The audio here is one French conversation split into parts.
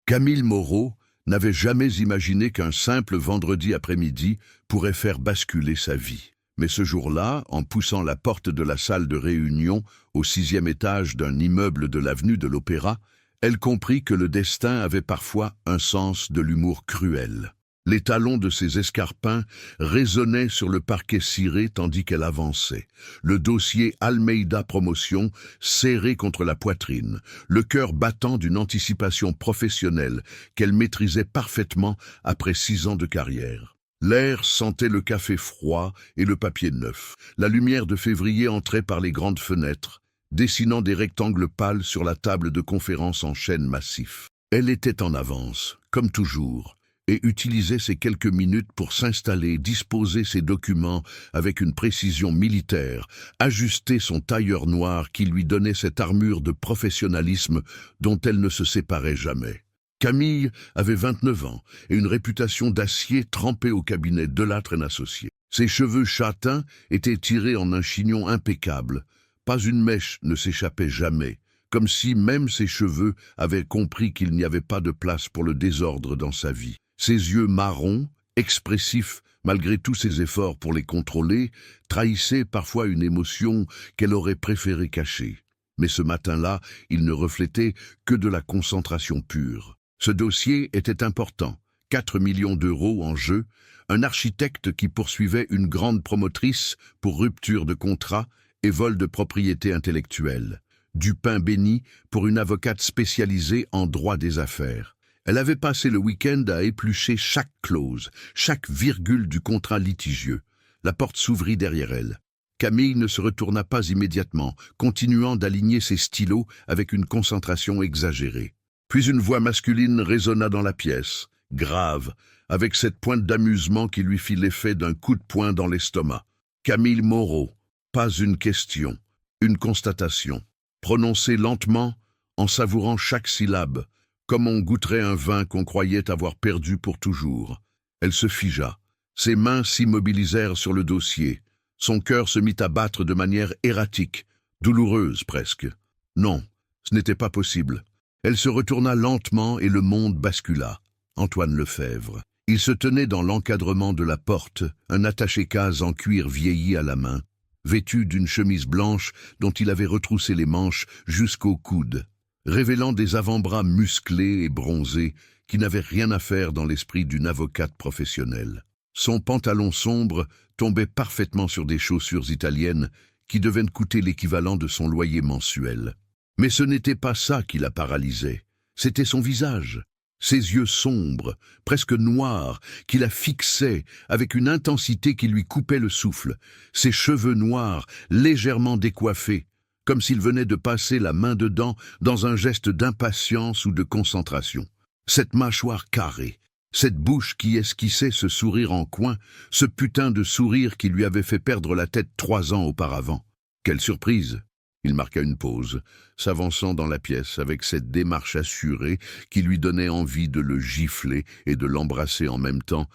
Camille Moreau n'avait jamais imaginé qu'un simple vendredi après-midi pourrait faire basculer sa vie. Mais ce jour-là, en poussant la porte de la salle de réunion au 6e étage d'un immeuble de l'avenue de l'Opéra, elle comprit que le destin avait parfois un sens de l'humour cruel. Les talons de ses escarpins résonnaient sur le parquet ciré tandis qu'elle avançait, le dossier Almeida Promotion serré contre la poitrine, le cœur battant d'une anticipation professionnelle qu'elle maîtrisait parfaitement après 6 ans de carrière. L'air sentait le café froid et le papier neuf. La lumière de février entrait par les grandes fenêtres, dessinant des rectangles pâles sur la table de conférence en chêne massif. Elle était en avance, comme toujours, et utilisait ces quelques minutes pour s'installer, disposer ses documents avec une précision militaire, ajuster son tailleur noir qui lui donnait cette armure de professionnalisme dont elle ne se séparait jamais. Camille avait 29 ans et une réputation d'acier trempée au cabinet Delattre & Associés. Ses cheveux châtains étaient tirés en un chignon impeccable. Pas une mèche ne s'échappait jamais, comme si même ses cheveux avaient compris qu'il n'y avait pas de place pour le désordre dans sa vie. Ses yeux marrons, expressifs malgré tous ses efforts pour les contrôler, trahissaient parfois une émotion qu'elle aurait préféré cacher. Mais ce matin-là, il ne reflétait que de la concentration pure. Ce dossier était important, 4 millions d'euros en jeu, un architecte qui poursuivait une grande promotrice pour rupture de contrat et vol de propriété intellectuelle, du pain béni pour une avocate spécialisée en droit des affaires. Elle avait passé le week-end à éplucher chaque clause, chaque virgule du contrat litigieux. La porte s'ouvrit derrière elle. Camille ne se retourna pas immédiatement, continuant d'aligner ses stylos avec une concentration exagérée. Puis une voix masculine résonna dans la pièce, grave, avec cette pointe d'amusement qui lui fit l'effet d'un coup de poing dans l'estomac. Camille Moreau, pas une question, une constatation, prononcée lentement, en savourant chaque syllabe, comme on goûterait un vin qu'on croyait avoir perdu pour toujours. Elle se figea. Ses mains s'immobilisèrent sur le dossier. Son cœur se mit à battre de manière erratique, douloureuse presque. Non, ce n'était pas possible. Elle se retourna lentement et le monde bascula. Antoine Lefebvre. Il se tenait dans l'encadrement de la porte, un attaché-case en cuir vieilli à la main, vêtu d'une chemise blanche dont il avait retroussé les manches jusqu'au coude, révélant des avant-bras musclés et bronzés qui n'avaient rien à faire dans l'esprit d'une avocate professionnelle. Son pantalon sombre tombait parfaitement sur des chaussures italiennes qui devaient coûter l'équivalent de son loyer mensuel. Mais ce n'était pas ça qui la paralysait, c'était son visage, ses yeux sombres, presque noirs, qui la fixaient avec une intensité qui lui coupait le souffle, ses cheveux noirs, légèrement décoiffés, comme s'il venait de passer la main dedans dans un geste d'impatience ou de concentration. Cette mâchoire carrée, cette bouche qui esquissait ce sourire en coin, ce putain de sourire qui lui avait fait perdre la tête 3 ans auparavant. Quelle surprise! Il marqua une pause, s'avançant dans la pièce avec cette démarche assurée qui lui donnait envie de le gifler et de l'embrasser en même temps.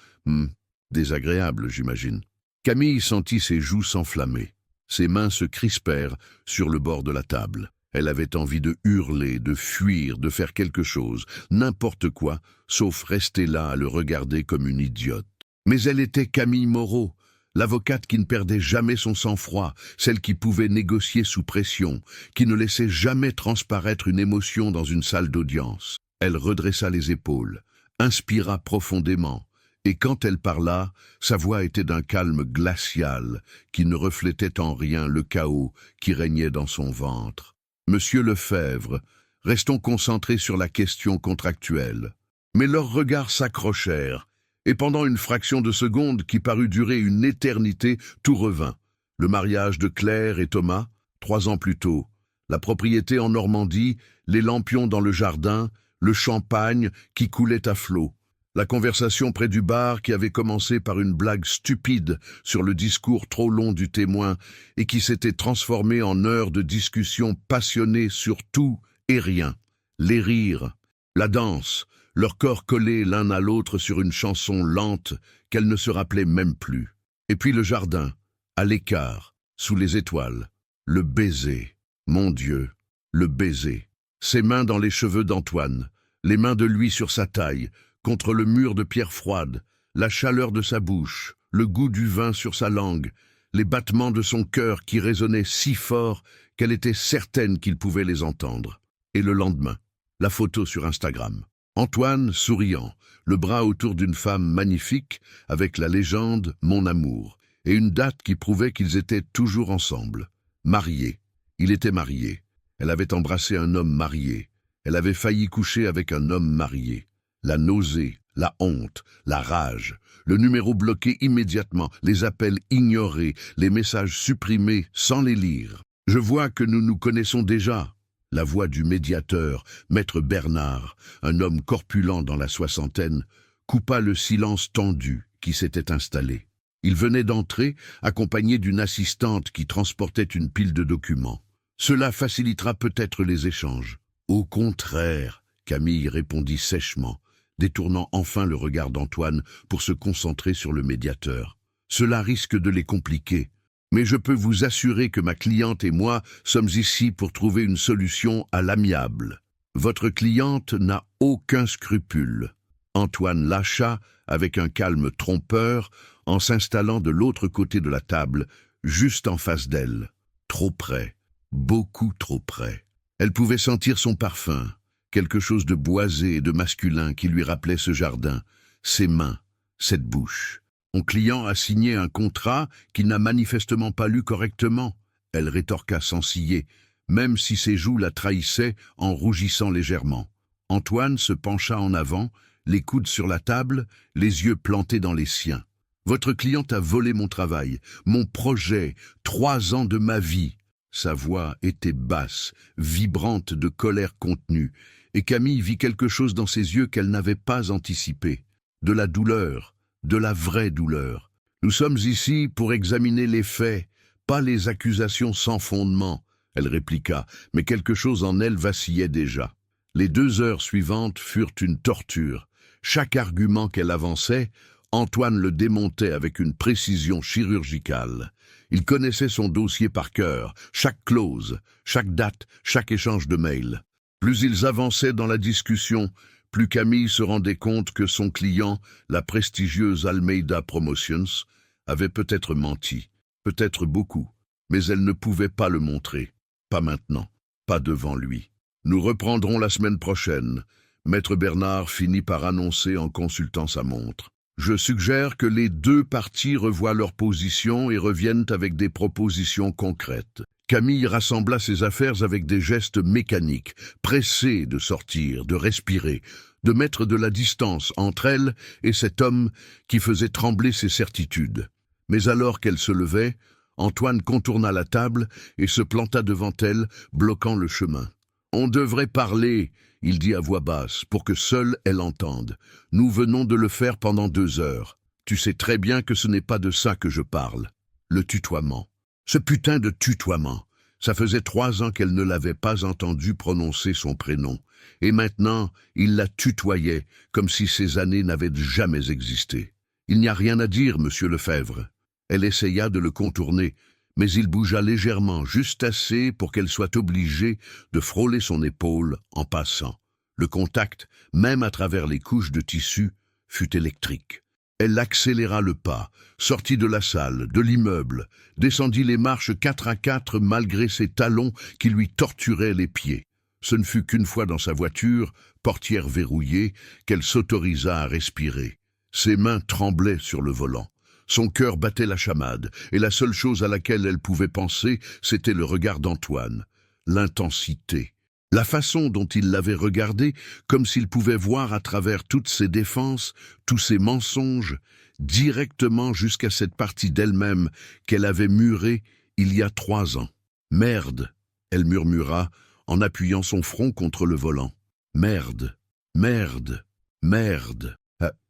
Désagréable, j'imagine. Camille sentit ses joues s'enflammer. Ses mains se crispèrent sur le bord de la table. Elle avait envie de hurler, de fuir, de faire quelque chose, n'importe quoi, sauf rester là à le regarder comme une idiote. Mais elle était Camille Moreau, l'avocate qui ne perdait jamais son sang-froid, celle qui pouvait négocier sous pression, qui ne laissait jamais transparaître une émotion dans une salle d'audience. Elle redressa les épaules, inspira profondément, et quand elle parla, sa voix était d'un calme glacial qui ne reflétait en rien le chaos qui régnait dans son ventre. « Monsieur Lefebvre, restons concentrés sur la question contractuelle. » Mais leurs regards s'accrochèrent, et pendant une fraction de seconde qui parut durer une éternité, tout revint. Le mariage de Claire et Thomas, 3 ans plus tôt, la propriété en Normandie, les lampions dans le jardin, le champagne qui coulait à flots. La conversation près du bar qui avait commencé par une blague stupide sur le discours trop long du témoin et qui s'était transformée en heures de discussion passionnée sur tout et rien. Les rires, la danse, leurs corps collés l'un à l'autre sur une chanson lente qu'elle ne se rappelait même plus. Et puis le jardin, à l'écart, sous les étoiles. Le baiser, mon Dieu, le baiser. Ses mains dans les cheveux d'Antoine, les mains de lui sur sa taille, contre le mur de pierre froide, la chaleur de sa bouche, le goût du vin sur sa langue, les battements de son cœur qui résonnaient si fort qu'elle était certaine qu'il pouvait les entendre. Et le lendemain, la photo sur Instagram. Antoine, souriant, le bras autour d'une femme magnifique, avec la légende « Mon amour », et une date qui prouvait qu'ils étaient toujours ensemble. Mariés. Il était marié. Elle avait embrassé un homme marié. Elle avait failli coucher avec un homme marié. La nausée, la honte, la rage, le numéro bloqué immédiatement, les appels ignorés, les messages supprimés sans les lire. Je vois que nous nous connaissons déjà. La voix du médiateur, maître Bernard, un homme corpulent dans la soixantaine, coupa le silence tendu qui s'était installé. Il venait d'entrer, accompagné d'une assistante qui transportait une pile de documents. Cela facilitera peut-être les échanges. Au contraire, Camille répondit sèchement, détournant enfin le regard d'Antoine pour se concentrer sur le médiateur. Cela risque de les compliquer. Mais je peux vous assurer que ma cliente et moi sommes ici pour trouver une solution à l'amiable. Votre cliente n'a aucun scrupule. Antoine lâcha avec un calme trompeur en s'installant de l'autre côté de la table, juste en face d'elle. Trop près, beaucoup trop près. Elle pouvait sentir son parfum, quelque chose de boisé et de masculin qui lui rappelait ce jardin, ses mains, cette bouche. Mon client a signé un contrat qu'il n'a manifestement pas lu correctement. Elle rétorqua sans ciller, même si ses joues la trahissaient en rougissant légèrement. Antoine se pencha en avant, les coudes sur la table, les yeux plantés dans les siens. « Votre cliente a volé mon travail, mon projet, 3 ans de ma vie. » Sa voix était basse, vibrante de colère contenue, et Camille vit quelque chose dans ses yeux qu'elle n'avait pas anticipé. De la douleur. De la vraie douleur. Nous sommes ici pour examiner les faits, pas les accusations sans fondement, elle répliqua, mais quelque chose en elle vacillait déjà. Les 2 heures suivantes furent une torture. Chaque argument qu'elle avançait, Antoine le démontait avec une précision chirurgicale. Il connaissait son dossier par cœur, chaque clause, chaque date, chaque échange de mails. Plus ils avançaient dans la discussion, plus Camille se rendait compte que son client, la prestigieuse Almeida Promotions, avait peut-être menti, peut-être beaucoup, mais elle ne pouvait pas le montrer. Pas maintenant, pas devant lui. Nous reprendrons la semaine prochaine. Maître Bernard finit par annoncer en consultant sa montre. Je suggère que les 2 parties revoient leur position et reviennent avec des propositions concrètes. Camille rassembla ses affaires avec des gestes mécaniques, pressée de sortir, de respirer, de mettre de la distance entre elle et cet homme qui faisait trembler ses certitudes. Mais alors qu'elle se levait, Antoine contourna la table et se planta devant elle, bloquant le chemin. « On devrait parler, » il dit à voix basse, pour que seule elle entende. « Nous venons de le faire pendant 2 heures. Tu sais très bien que ce n'est pas de ça que je parle. » Le tutoiement. Ce putain de tutoiement. Ça faisait 3 ans qu'elle ne l'avait pas entendu prononcer son prénom. Et maintenant, il la tutoyait, comme si ces années n'avaient jamais existé. « Il n'y a rien à dire, monsieur Lefebvre. » Elle essaya de le contourner, mais il bougea légèrement, juste assez pour qu'elle soit obligée de frôler son épaule en passant. Le contact, même à travers les couches de tissu, fut électrique. Elle accéléra le pas, sortit de la salle, de l'immeuble, descendit les marches 4 à 4 malgré ses talons qui lui torturaient les pieds. Ce ne fut qu'une fois dans sa voiture, portière verrouillée, qu'elle s'autorisa à respirer. Ses mains tremblaient sur le volant. Son cœur battait la chamade, et la seule chose à laquelle elle pouvait penser, c'était le regard d'Antoine. L'intensité. La façon dont il l'avait regardée, comme s'il pouvait voir à travers toutes ses défenses, tous ses mensonges, directement jusqu'à cette partie d'elle-même qu'elle avait murée il y a 3 ans. « Merde !» elle murmura, en appuyant son front contre le volant. « Merde, merde, merde !»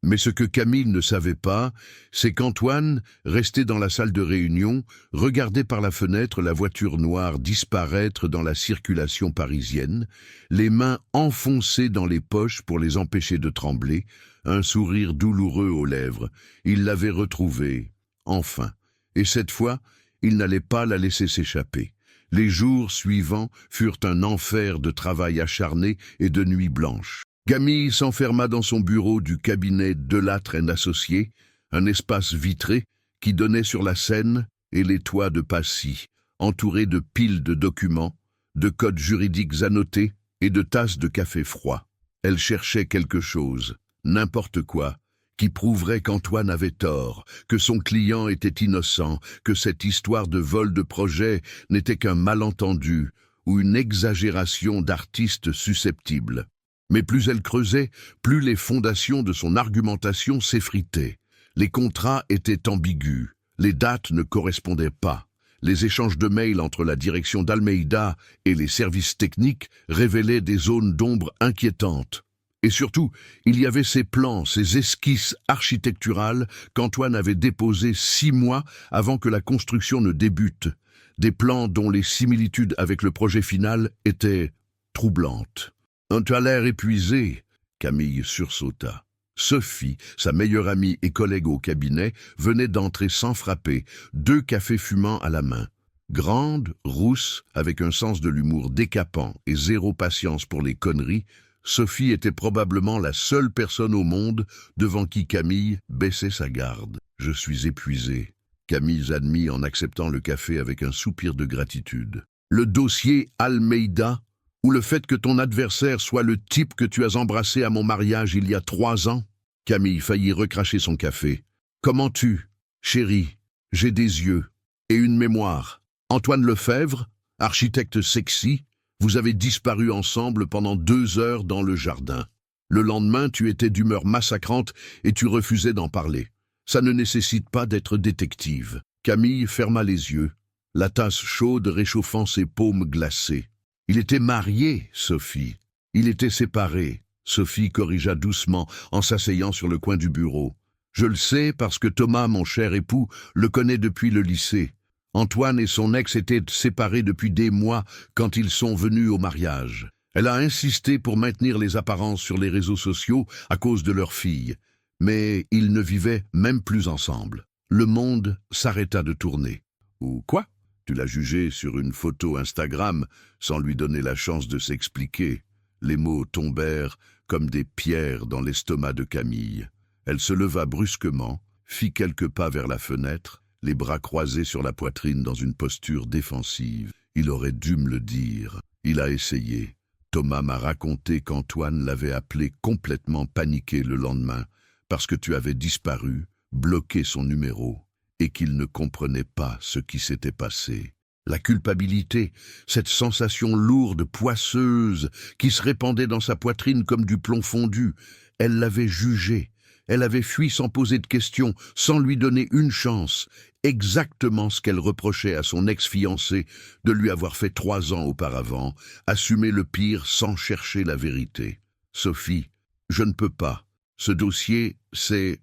Mais ce que Camille ne savait pas, c'est qu'Antoine, resté dans la salle de réunion, regardait par la fenêtre la voiture noire disparaître dans la circulation parisienne, les mains enfoncées dans les poches pour les empêcher de trembler, un sourire douloureux aux lèvres. Il l'avait retrouvée, enfin. Et cette fois, il n'allait pas la laisser s'échapper. Les jours suivants furent un enfer de travail acharné et de nuits blanches. Camille s'enferma dans son bureau du cabinet Delattre & Associés, un espace vitré qui donnait sur la Seine et les toits de Passy, entouré de piles de documents, de codes juridiques annotés et de tasses de café froid. Elle cherchait quelque chose, n'importe quoi, qui prouverait qu'Antoine avait tort, que son client était innocent, que cette histoire de vol de projet n'était qu'un malentendu ou une exagération d'artiste susceptible. Mais plus elle creusait, plus les fondations de son argumentation s'effritaient. Les contrats étaient ambigus, les dates ne correspondaient pas. Les échanges de mails entre la direction d'Almeida et les services techniques révélaient des zones d'ombre inquiétantes. Et surtout, il y avait ces plans, ces esquisses architecturales qu'Antoine avait déposées 6 mois avant que la construction ne débute. Des plans dont les similitudes avec le projet final étaient troublantes. Tu as l'air épuisé, Camille sursauta. Sophie, sa meilleure amie et collègue au cabinet, venait d'entrer sans frapper, 2 cafés fumants à la main. Grande, rousse, avec un sens de l'humour décapant et 0 patience pour les conneries, Sophie était probablement la seule personne au monde devant qui Camille baissait sa garde. « Je suis épuisé », Camille admit en acceptant le café avec un soupir de gratitude. « Le dossier Almeida, ou le fait que ton adversaire soit le type que tu as embrassé à mon mariage il y a 3 ans ?» Camille faillit recracher son café. « Comment tu, chérie, j'ai des yeux et une mémoire. Antoine Lefebvre, architecte sexy, vous avez disparu ensemble pendant 2 heures dans le jardin. Le lendemain, tu étais d'humeur massacrante et tu refusais d'en parler. Ça ne nécessite pas d'être détective. » Camille ferma les yeux, la tasse chaude réchauffant ses paumes glacées. « Il était marié, Sophie. Il était séparé. » Sophie corrigea doucement en s'asseyant sur le coin du bureau. « Je le sais parce que Thomas, mon cher époux, le connaît depuis le lycée. Antoine et son ex étaient séparés depuis des mois quand ils sont venus au mariage. Elle a insisté pour maintenir les apparences sur les réseaux sociaux à cause de leur fille. Mais ils ne vivaient même plus ensemble. Le monde s'arrêta de tourner. Ou quoi? Tu l'as jugé sur une photo Instagram sans lui donner la chance de s'expliquer. » Les mots tombèrent comme des pierres dans l'estomac de Camille. Elle se leva brusquement, fit quelques pas vers la fenêtre, les bras croisés sur la poitrine dans une posture défensive. « Il aurait dû me le dire. Il a essayé. Thomas m'a raconté qu'Antoine l'avait appelé complètement paniqué le lendemain parce que tu avais disparu, bloqué son numéro, et qu'il ne comprenait pas ce qui s'était passé. La culpabilité, cette sensation lourde, poisseuse, qui se répandait dans sa poitrine comme du plomb fondu, elle l'avait jugé. Elle avait fui sans poser de questions, sans lui donner une chance, exactement ce qu'elle reprochait à son ex-fiancé de lui avoir fait 3 ans auparavant, assumer le pire sans chercher la vérité. « Sophie, je ne peux pas. Ce dossier, c'est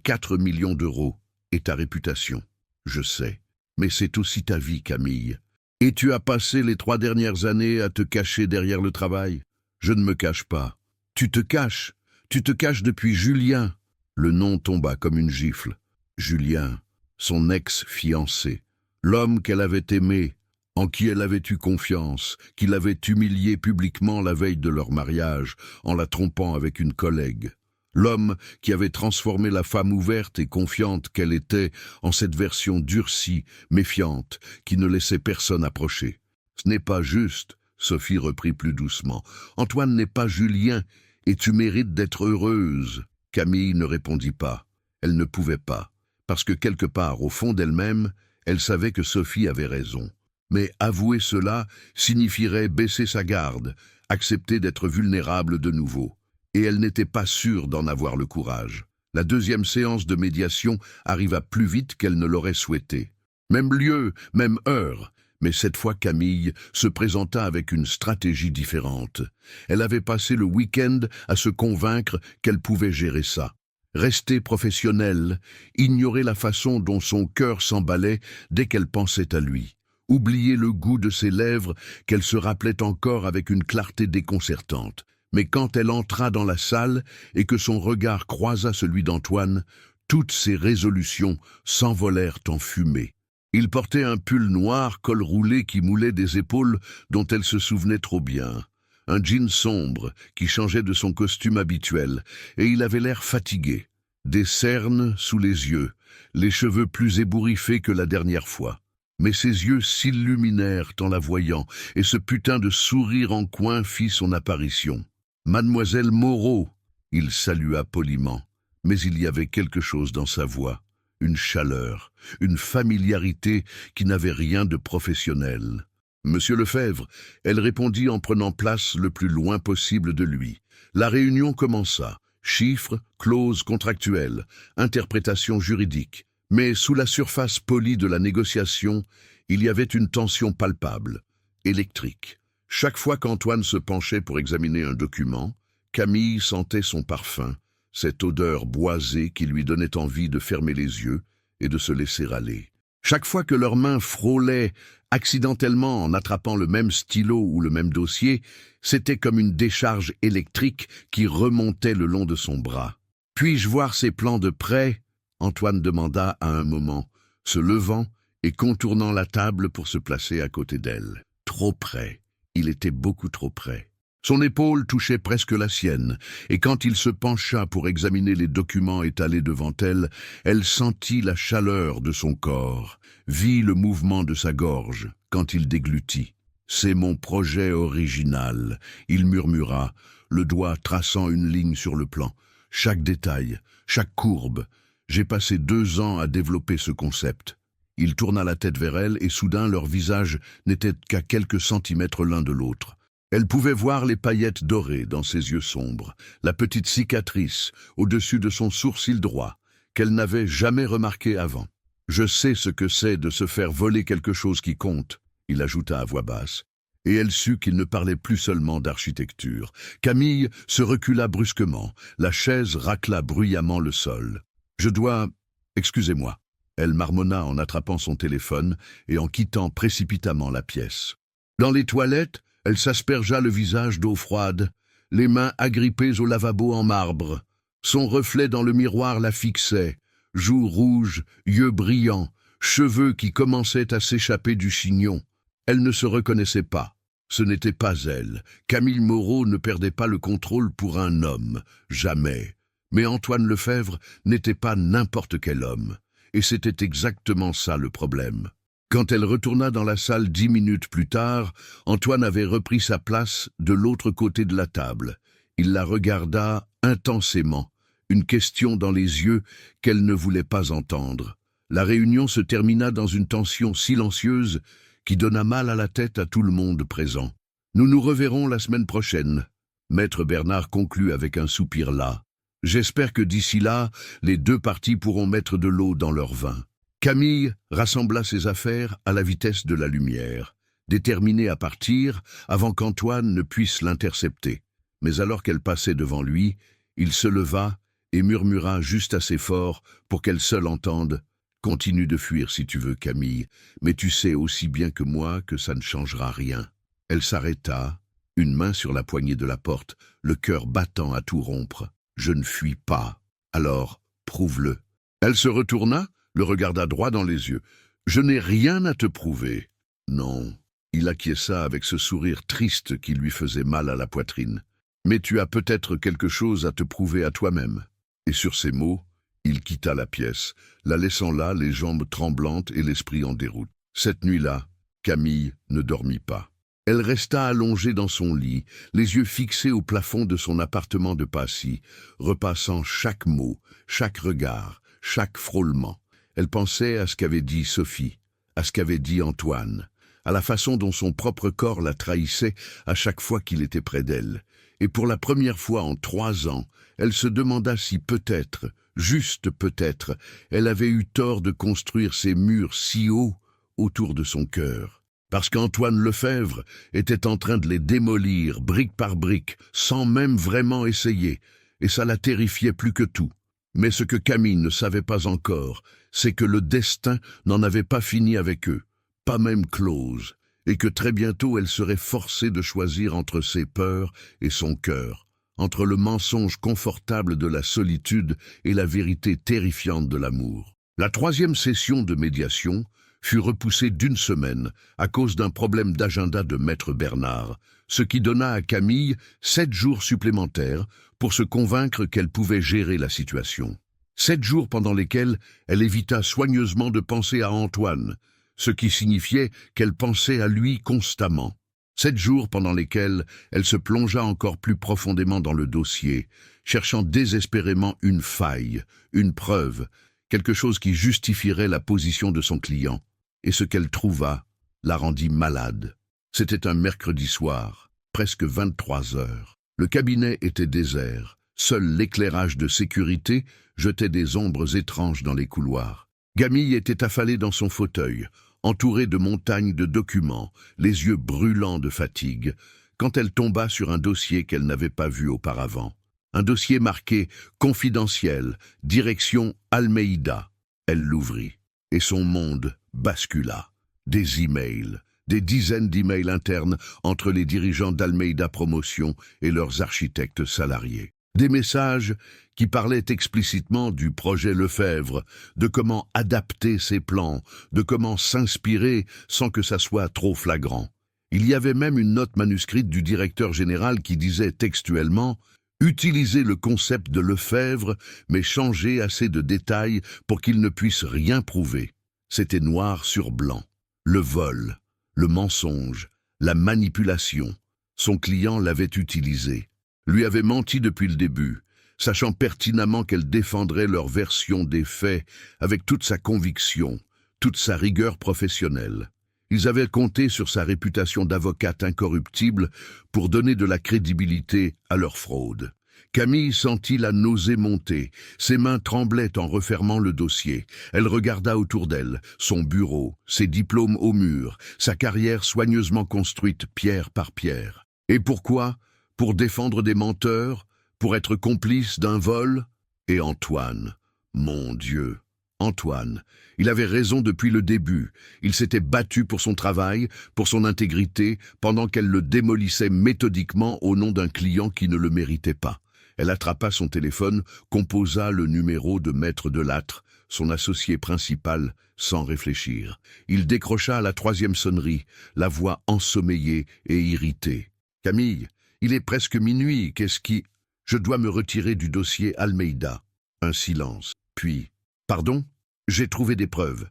4 millions d'euros et ta réputation. Je sais. Mais c'est aussi ta vie, Camille. Et tu as passé les 3 dernières années à te cacher derrière le travail. Je ne me cache pas. Tu te caches. Tu te caches depuis Julien. » Le nom tomba comme une gifle. Julien, son ex-fiancé, l'homme qu'elle avait aimé, en qui elle avait eu confiance, qui l'avait humilié publiquement la veille de leur mariage, en la trompant avec une collègue. L'homme qui avait transformé la femme ouverte et confiante qu'elle était en cette version durcie, méfiante, qui ne laissait personne approcher. « Ce n'est pas juste, » Sophie reprit plus doucement. « Antoine n'est pas Julien, et tu mérites d'être heureuse. » Camille ne répondit pas. Elle ne pouvait pas, parce que quelque part, au fond d'elle-même, elle savait que Sophie avait raison. Mais avouer cela signifierait baisser sa garde, accepter d'être vulnérable de nouveau. Et elle n'était pas sûre d'en avoir le courage. La 2e séance de médiation arriva plus vite qu'elle ne l'aurait souhaité. Même lieu, même heure, mais cette fois Camille se présenta avec une stratégie différente. Elle avait passé le week-end à se convaincre qu'elle pouvait gérer ça. Rester professionnelle, ignorer la façon dont son cœur s'emballait dès qu'elle pensait à lui. Oublier le goût de ses lèvres qu'elle se rappelait encore avec une clarté déconcertante. Mais quand elle entra dans la salle et que son regard croisa celui d'Antoine, toutes ses résolutions s'envolèrent en fumée. Il portait un pull noir, col roulé qui moulait des épaules dont elle se souvenait trop bien. un jean sombre qui changeait de son costume habituel, et il avait l'air fatigué, des cernes sous les yeux, les cheveux plus ébouriffés que la dernière fois. Mais ses yeux s'illuminèrent en la voyant, et ce putain de sourire en coin fit son apparition. « Mademoiselle Moreau !» Il salua poliment, mais il y avait quelque chose dans sa voix, une chaleur, une familiarité qui n'avait rien de professionnel. « Monsieur Lefebvre !» Elle répondit en prenant place le plus loin possible de lui. La réunion commença. Chiffres, clauses contractuelles, interprétations juridiques. Mais sous la surface polie de la négociation, il y avait une tension palpable, électrique. Chaque fois qu'Antoine se penchait pour examiner un document, Camille sentait son parfum, cette odeur boisée qui lui donnait envie de fermer les yeux et de se laisser aller. Chaque fois que leurs mains frôlaient accidentellement en attrapant le même stylo ou le même dossier, c'était comme une décharge électrique qui remontait le long de son bras. « Puis-je voir ces plans de près ?» Antoine demanda à un moment, se levant et contournant la table pour se placer à côté d'elle. Trop près, il était beaucoup trop près. Son épaule touchait presque la sienne, et quand il se pencha pour examiner les documents étalés devant elle, elle sentit la chaleur de son corps, vit le mouvement de sa gorge quand il déglutit. « C'est mon projet original », il murmura, le doigt traçant une ligne sur le plan. Chaque détail, chaque courbe. J'ai passé 2 ans à développer ce concept. Il tourna la tête vers elle et soudain leurs visages n'étaient qu'à quelques centimètres l'un de l'autre. Elle pouvait voir les paillettes dorées dans ses yeux sombres, la petite cicatrice au-dessus de son sourcil droit, qu'elle n'avait jamais remarqué avant. « Je sais ce que c'est de se faire voler quelque chose qui compte », il ajouta à voix basse. Et elle sut qu'il ne parlait plus seulement d'architecture. Camille se recula brusquement, la chaise racla bruyamment le sol. « Je dois... Excusez-moi. » Elle marmonna en attrapant son téléphone et en quittant précipitamment la pièce. Dans les toilettes, elle s'aspergea le visage d'eau froide, les mains agrippées au lavabo en marbre. Son reflet dans le miroir la fixait, joues rouges, yeux brillants, cheveux qui commençaient à s'échapper du chignon. Elle ne se reconnaissait pas. Ce n'était pas elle. Camille Moreau ne perdait pas le contrôle pour un homme, jamais. Mais Antoine Lefebvre n'était pas n'importe quel homme, et c'était exactement ça le problème. Quand elle retourna dans la salle 10 minutes plus tard, Antoine avait repris sa place de l'autre côté de la table. Il la regarda intensément, une question dans les yeux qu'elle ne voulait pas entendre. La réunion se termina dans une tension silencieuse qui donna mal à la tête à tout le monde présent. « Nous nous reverrons la semaine prochaine », Maître Bernard conclut avec un soupir las. J'espère que d'ici là, les 2 parties pourront mettre de l'eau dans leur vin. Camille rassembla ses affaires à la vitesse de la lumière, déterminée à partir avant qu'Antoine ne puisse l'intercepter. Mais alors qu'elle passait devant lui, il se leva et murmura juste assez fort pour qu'elle seule entende « Continue de fuir si tu veux, Camille, mais tu sais aussi bien que moi que ça ne changera rien. » Elle s'arrêta, une main sur la poignée de la porte, le cœur battant à tout rompre. « Je ne fuis pas. Alors, prouve-le. » Elle se retourna, le regarda droit dans les yeux. « Je n'ai rien à te prouver. » « Non. » Il acquiesça avec ce sourire triste qui lui faisait mal à la poitrine. « Mais tu as peut-être quelque chose à te prouver à toi-même. » Et sur ces mots, il quitta la pièce, la laissant là, les jambes tremblantes et l'esprit en déroute. Cette nuit-là, Camille ne dormit pas. Elle resta allongée dans son lit, les yeux fixés au plafond de son appartement de Passy, repassant chaque mot, chaque regard, chaque frôlement. Elle pensait à ce qu'avait dit Sophie, à ce qu'avait dit Antoine, à la façon dont son propre corps la trahissait à chaque fois qu'il était près d'elle. Et pour la première fois en 3 ans, elle se demanda si peut-être, juste peut-être, elle avait eu tort de construire ces murs si hauts autour de son cœur. Parce qu'Antoine Lefebvre était en train de les démolir, brique par brique, sans même vraiment essayer, et ça la terrifiait plus que tout. Mais ce que Camille ne savait pas encore, c'est que le destin n'en avait pas fini avec eux, pas même close, et que très bientôt elle serait forcée de choisir entre ses peurs et son cœur, entre le mensonge confortable de la solitude et la vérité terrifiante de l'amour. La 3e session de médiation fut repoussée d'une semaine à cause d'un problème d'agenda de Maître Bernard, ce qui donna à Camille 7 jours supplémentaires pour se convaincre qu'elle pouvait gérer la situation. 7 jours pendant lesquels elle évita soigneusement de penser à Antoine, ce qui signifiait qu'elle pensait à lui constamment. 7 jours pendant lesquels elle se plongea encore plus profondément dans le dossier, cherchant désespérément une faille, une preuve, quelque chose qui justifierait la position de son client. Et ce qu'elle trouva la rendit malade. C'était un mercredi soir, presque 23 heures. Le cabinet était désert. Seul l'éclairage de sécurité jetait des ombres étranges dans les couloirs. Camille était affalée dans son fauteuil, entourée de montagnes de documents, les yeux brûlants de fatigue, quand elle tomba sur un dossier qu'elle n'avait pas vu auparavant. Un dossier marqué « Confidentiel, direction Almeida ». Elle l'ouvrit, et son monde bascula. Des emails, des dizaines d'emails internes entre les dirigeants d'Almeida Promotion et leurs architectes salariés. Des messages qui parlaient explicitement du projet Lefebvre, de comment adapter ses plans, de comment s'inspirer sans que ça soit trop flagrant. Il y avait même une note manuscrite du directeur général qui disait textuellement « Utilisez le concept de Lefebvre, mais changez assez de détails pour qu'il ne puisse rien prouver. » C'était noir sur blanc. Le vol, le mensonge, la manipulation. Son client l'avait utilisé, lui avait menti depuis le début, sachant pertinemment qu'elle défendrait leur version des faits avec toute sa conviction, toute sa rigueur professionnelle. Ils avaient compté sur sa réputation d'avocate incorruptible pour donner de la crédibilité à leur fraude. Camille sentit la nausée monter, ses mains tremblaient en refermant le dossier. Elle regarda autour d'elle, son bureau, ses diplômes au mur, sa carrière soigneusement construite pierre par pierre. Et pourquoi ? Pour défendre des menteurs ? Pour être complice d'un vol ? Et Antoine, mon Dieu, Antoine, il avait raison depuis le début. Il s'était battu pour son travail, pour son intégrité, pendant qu'elle le démolissait méthodiquement au nom d'un client qui ne le méritait pas. Elle attrapa son téléphone, composa le numéro de Maître Delattre, son associé principal, sans réfléchir. Il décrocha à la 3e sonnerie, la voix ensommeillée et irritée. « Camille, il est presque minuit, qu'est-ce qui... » « Je dois me retirer du dossier Almeida. » Un silence. Puis, « Pardon ? J'ai trouvé des preuves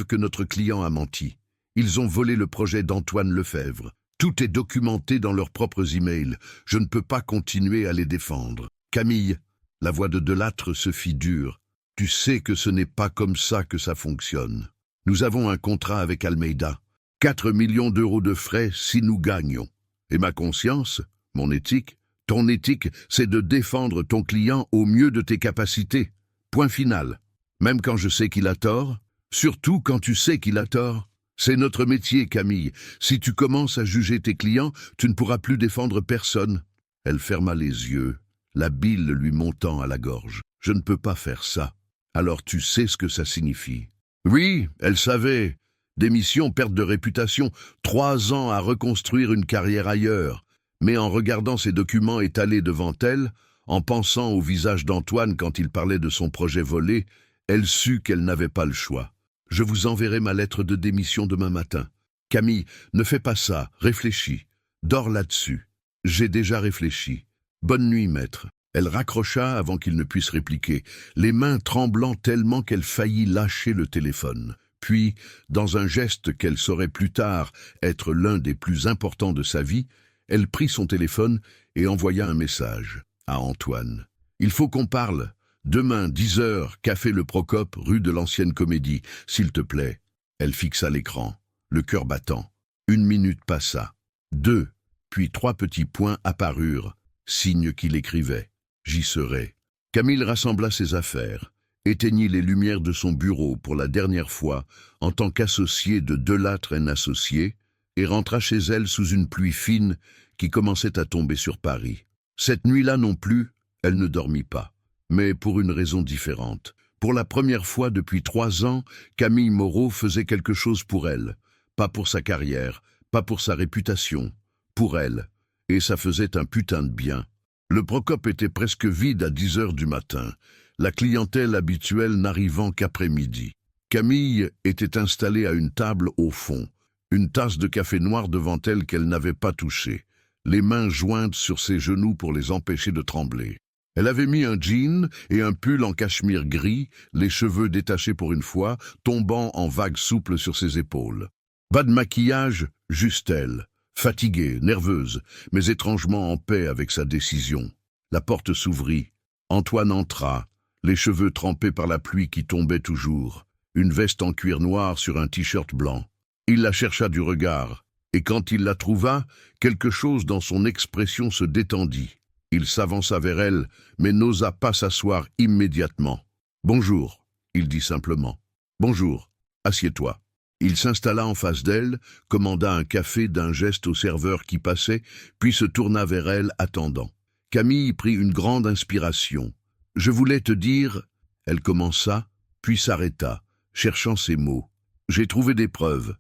que notre client a menti. Ils ont volé le projet d'Antoine Lefebvre. Tout est documenté dans leurs propres emails. Je ne peux pas continuer à les défendre. » « Camille, » la voix de Delattre se fit dure. « Tu sais que ce n'est pas comme ça que ça fonctionne. Nous avons un contrat avec Almeida. 4 millions d'euros de frais si nous gagnons. Et ma conscience, mon éthique, ton éthique, c'est de défendre ton client au mieux de tes capacités. Point final. Même quand je sais qu'il a tort, surtout quand tu sais qu'il a tort. C'est notre métier, Camille. Si tu commences à juger tes clients, tu ne pourras plus défendre personne. » Elle ferma les yeux, la bile lui montant à la gorge. « Je ne peux pas faire ça. Alors tu sais ce que ça signifie. » Oui, elle savait. Démission, perte de réputation, 3 ans à reconstruire une carrière ailleurs. Mais en regardant ces documents étalés devant elle, en pensant au visage d'Antoine quand il parlait de son projet volé, elle sut qu'elle n'avait pas le choix. « Je vous enverrai ma lettre de démission demain matin. Camille, ne fais pas ça, réfléchis. Dors là-dessus. »« J'ai déjà réfléchi. Bonne nuit, maître. » Elle raccrocha avant qu'il ne puisse répliquer, les mains tremblant tellement qu'elle faillit lâcher le téléphone. Puis, dans un geste qu'elle saurait plus tard être l'un des plus importants de sa vie, elle prit son téléphone et envoya un message à Antoine. « Il faut qu'on parle. Demain, 10 heures, café Le Procope, rue de l'Ancienne Comédie, s'il te plaît. » Elle fixa l'écran, le cœur battant. 1 minute passa. 2, puis 3 petits points apparurent, signe qu'il écrivait. « J'y serai. » Camille rassembla ses affaires, éteignit les lumières de son bureau pour la dernière fois en tant qu'associé de Delattre & Associés, et rentra chez elle sous une pluie fine qui commençait à tomber sur Paris. Cette nuit-là non plus, elle ne dormit pas, mais pour une raison différente. Pour la première fois depuis 3 ans, Camille Moreau faisait quelque chose pour elle, pas pour sa carrière, pas pour sa réputation, pour elle, et ça faisait un putain de bien. Le Procope était presque vide à 10 heures du matin, la clientèle habituelle n'arrivant qu'après midi. Camille était installée à une table au fond, une tasse de café noir devant elle qu'elle n'avait pas touchée, les mains jointes sur ses genoux pour les empêcher de trembler. Elle avait mis un jean et un pull en cachemire gris, les cheveux détachés pour une fois, tombant en vagues souples sur ses épaules. Pas de maquillage, juste elle, fatiguée, nerveuse, mais étrangement en paix avec sa décision. La porte s'ouvrit. Antoine entra, les cheveux trempés par la pluie qui tombait toujours, une veste en cuir noir sur un t-shirt blanc. Il la chercha du regard, et quand il la trouva, quelque chose dans son expression se détendit. Il s'avança vers elle, mais n'osa pas s'asseoir immédiatement. « Bonjour », il dit simplement. « Bonjour, assieds-toi ». Il s'installa en face d'elle, commanda un café d'un geste au serveur qui passait, puis se tourna vers elle, attendant. Camille prit une grande inspiration. « Je voulais te dire… » Elle commença, puis s'arrêta, cherchant ses mots. « J'ai trouvé des preuves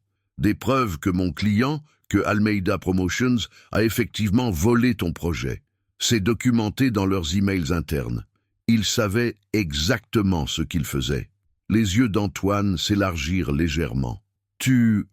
que mon client, que Almeida Promotions, a effectivement volé ton projet. C'est documenté dans leurs emails internes. Ils savaient exactement ce qu'ils faisaient. » Les yeux d'Antoine s'élargirent légèrement. « Tu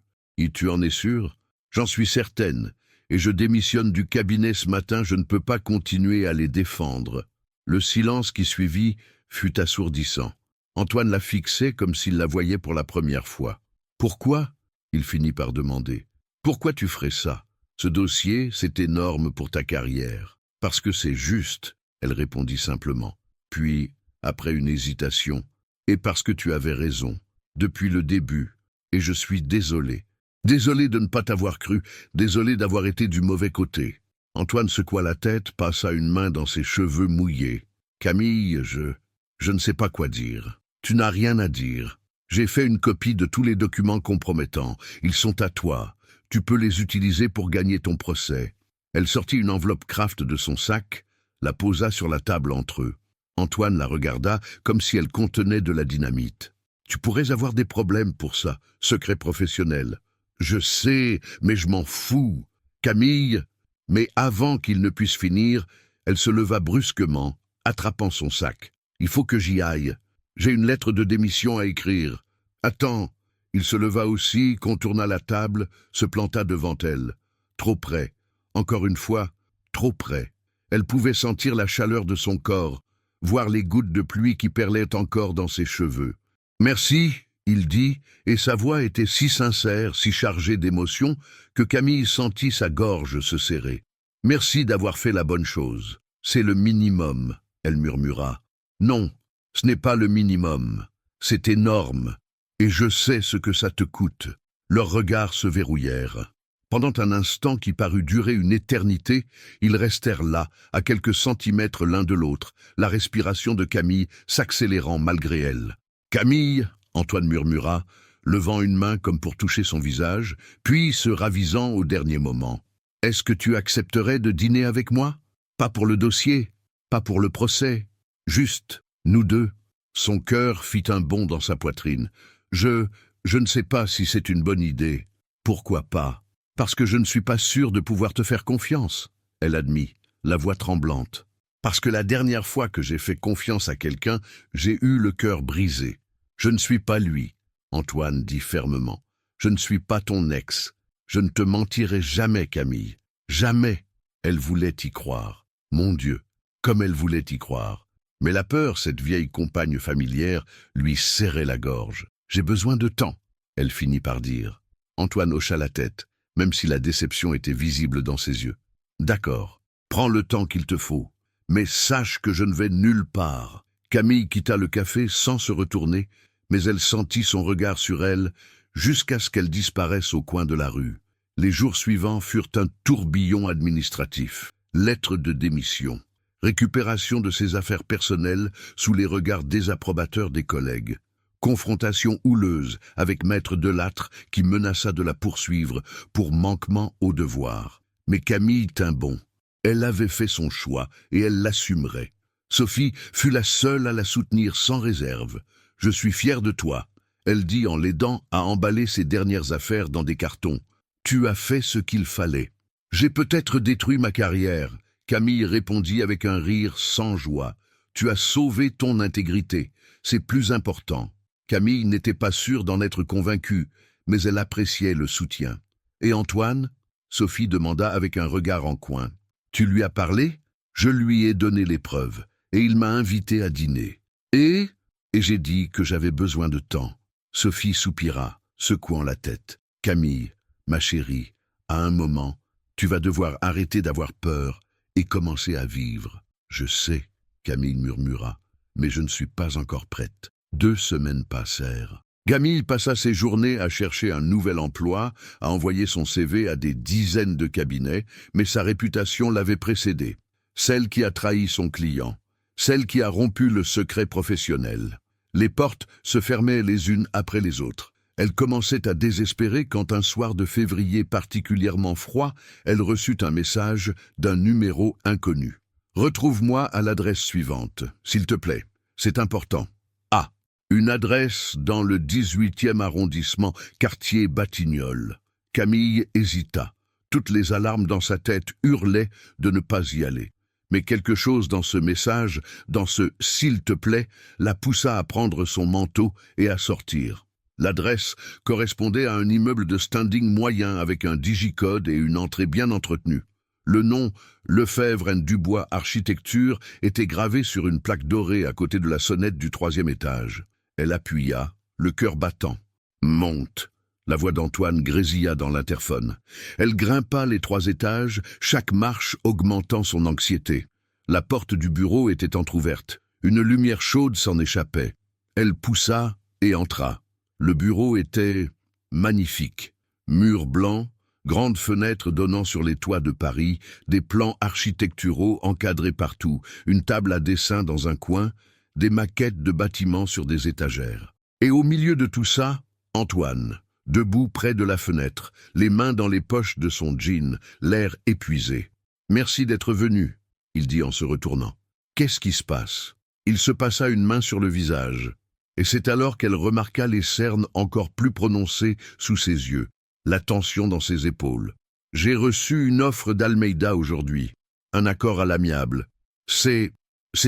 en es sûr ? J'en suis certaine, et je démissionne du cabinet ce matin, je ne peux pas continuer à les défendre. » Le silence qui suivit fut assourdissant. Antoine la fixait comme s'il la voyait pour la première fois. « Pourquoi ?» il finit par demander. « Pourquoi tu ferais ça ? Ce dossier, c'est énorme pour ta carrière. »« Parce que c'est juste, » elle répondit simplement. Puis, après une hésitation, « et parce que tu avais raison, depuis le début, et je suis désolé. Désolé de ne pas t'avoir cru, désolé d'avoir été du mauvais côté. » Antoine secoua la tête, passa une main dans ses cheveux mouillés. « Camille, je ne sais pas quoi dire. Tu n'as rien à dire. J'ai fait une copie de tous les documents compromettants. Ils sont à toi. Tu peux les utiliser pour gagner ton procès. » Elle sortit une enveloppe Kraft de son sac, la posa sur la table entre eux. Antoine la regarda comme si elle contenait de la dynamite. « Tu pourrais avoir des problèmes pour ça, secret professionnel. »« Je sais, mais je m'en fous. Camille !» Mais avant qu'il ne puisse finir, elle se leva brusquement, attrapant son sac. « Il faut que j'y aille. J'ai une lettre de démission à écrire. »« Attends !» Il se leva aussi, contourna la table, se planta devant elle. Trop près. Encore une fois, trop près. Elle pouvait sentir la chaleur de son corps, voir les gouttes de pluie qui perlaient encore dans ses cheveux. « Merci !» il dit, et sa voix était si sincère, si chargée d'émotion, que Camille sentit sa gorge se serrer. « Merci d'avoir fait la bonne chose. C'est le minimum, » elle murmura. « Non, ce n'est pas le minimum. C'est énorme. Et je sais ce que ça te coûte. » Leurs regards se verrouillèrent. Pendant un instant qui parut durer une éternité, ils restèrent là, à quelques centimètres l'un de l'autre, la respiration de Camille s'accélérant malgré elle. « Camille !» Antoine murmura, levant une main comme pour toucher son visage, puis se ravisant au dernier moment. « Est-ce que tu accepterais de dîner avec moi ? Pas pour le dossier, pas pour le procès, juste, nous deux. » Son cœur fit un bond dans sa poitrine. « Je ne sais pas si c'est une bonne idée. Pourquoi pas ? Parce que je ne suis pas sûre de pouvoir te faire confiance, » elle admit, la voix tremblante. « Parce que la dernière fois que j'ai fait confiance à quelqu'un, j'ai eu le cœur brisé. Je ne suis pas lui, » Antoine dit fermement. « Je ne suis pas ton ex. Je ne te mentirai jamais, Camille. Jamais. » Elle voulait y croire. Mon Dieu, comme elle voulait y croire. Mais la peur, cette vieille compagne familière, lui serrait la gorge. « J'ai besoin de temps, » elle finit par dire. Antoine hocha la tête, même si la déception était visible dans ses yeux. « D'accord, prends le temps qu'il te faut, mais sache que je ne vais nulle part. » Camille quitta le café sans se retourner, mais elle sentit son regard sur elle jusqu'à ce qu'elle disparaisse au coin de la rue. Les jours suivants furent un tourbillon administratif. Lettre de démission, récupération de ses affaires personnelles sous les regards désapprobateurs des collègues, confrontation houleuse avec Maître Delattre qui menaça de la poursuivre pour manquement au devoir. Mais Camille tint bon. Elle avait fait son choix et elle l'assumerait. Sophie fut la seule à la soutenir sans réserve. « Je suis fière de toi », elle dit en l'aidant à emballer ses dernières affaires dans des cartons. « Tu as fait ce qu'il fallait. »« J'ai peut-être détruit ma carrière », Camille répondit avec un rire sans joie. « Tu as sauvé ton intégrité. C'est plus important. » Camille n'était pas sûre d'en être convaincue, mais elle appréciait le soutien. « Et Antoine ?» Sophie demanda avec un regard en coin. « Tu lui as parlé ?» Je lui ai donné les preuves, et il m'a invité à dîner. Et j'ai dit que j'avais besoin de temps. Sophie soupira, secouant la tête. « Camille, ma chérie, à un moment, tu vas devoir arrêter d'avoir peur et commencer à vivre. »« Je sais, » Camille murmura, « mais je ne suis pas encore prête. » 2 semaines passèrent. Camille passa ses journées à chercher un nouvel emploi, à envoyer son CV à des dizaines de cabinets, mais sa réputation l'avait précédée. Celle qui a trahi son client, celle qui a rompu le secret professionnel. Les portes se fermaient les unes après les autres. Elle commençait à désespérer quand un soir de février particulièrement froid, elle reçut un message d'un numéro inconnu. « Retrouve-moi à l'adresse suivante, s'il te plaît. C'est important. » A. Une adresse dans le 18e arrondissement, quartier Batignolles. Camille hésita. Toutes les alarmes dans sa tête hurlaient de ne pas y aller. Mais quelque chose dans ce message, dans ce « s'il te plaît », la poussa à prendre son manteau et à sortir. L'adresse correspondait à un immeuble de standing moyen avec un digicode et une entrée bien entretenue. Le nom « Lefebvre & Dubois Architecture » était gravé sur une plaque dorée à côté de la sonnette du 3e étage. Elle appuya, le cœur battant. « Monte !» La voix d'Antoine grésilla dans l'interphone. Elle grimpa les 3 étages, chaque marche augmentant son anxiété. La porte du bureau était entr'ouverte. Une lumière chaude s'en échappait. Elle poussa et entra. Le bureau était magnifique. Murs blancs, grandes fenêtres donnant sur les toits de Paris, des plans architecturaux encadrés partout, une table à dessin dans un coin, des maquettes de bâtiments sur des étagères. Et au milieu de tout ça, Antoine, debout près de la fenêtre, les mains dans les poches de son jean, l'air épuisé. « Merci d'être venu », il dit en se retournant. « Qu'est-ce qui se passe ?» Il se passa une main sur le visage. Et c'est alors qu'elle remarqua les cernes encore plus prononcées sous ses yeux, la tension dans ses épaules. « J'ai reçu une offre d'Almeida aujourd'hui, un accord à l'amiable. C'est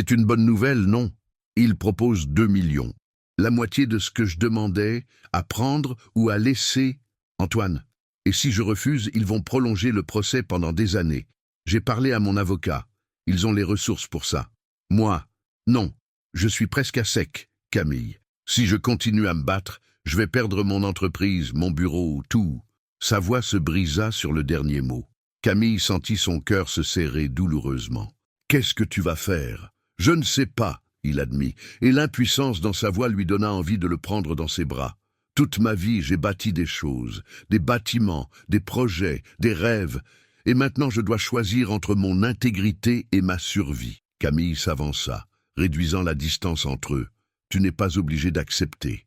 une bonne nouvelle, non? Il propose 2 millions. La moitié de ce que je demandais, à prendre ou à laisser. Antoine, et si je refuse, ils vont prolonger le procès pendant des années. J'ai parlé à mon avocat. Ils ont les ressources pour ça. Moi, non. Je suis presque à sec, Camille. Si je continue à me battre, je vais perdre mon entreprise, mon bureau, tout. » Sa voix se brisa sur le dernier mot. Camille sentit son cœur se serrer douloureusement. « Qu'est-ce que tu vas faire ?»« Je ne sais pas. » il admit, et l'impuissance dans sa voix lui donna envie de le prendre dans ses bras. « Toute ma vie, j'ai bâti des choses, des bâtiments, des projets, des rêves, et maintenant je dois choisir entre mon intégrité et ma survie. » Camille s'avança, réduisant la distance entre eux. « Tu n'es pas obligé d'accepter. »«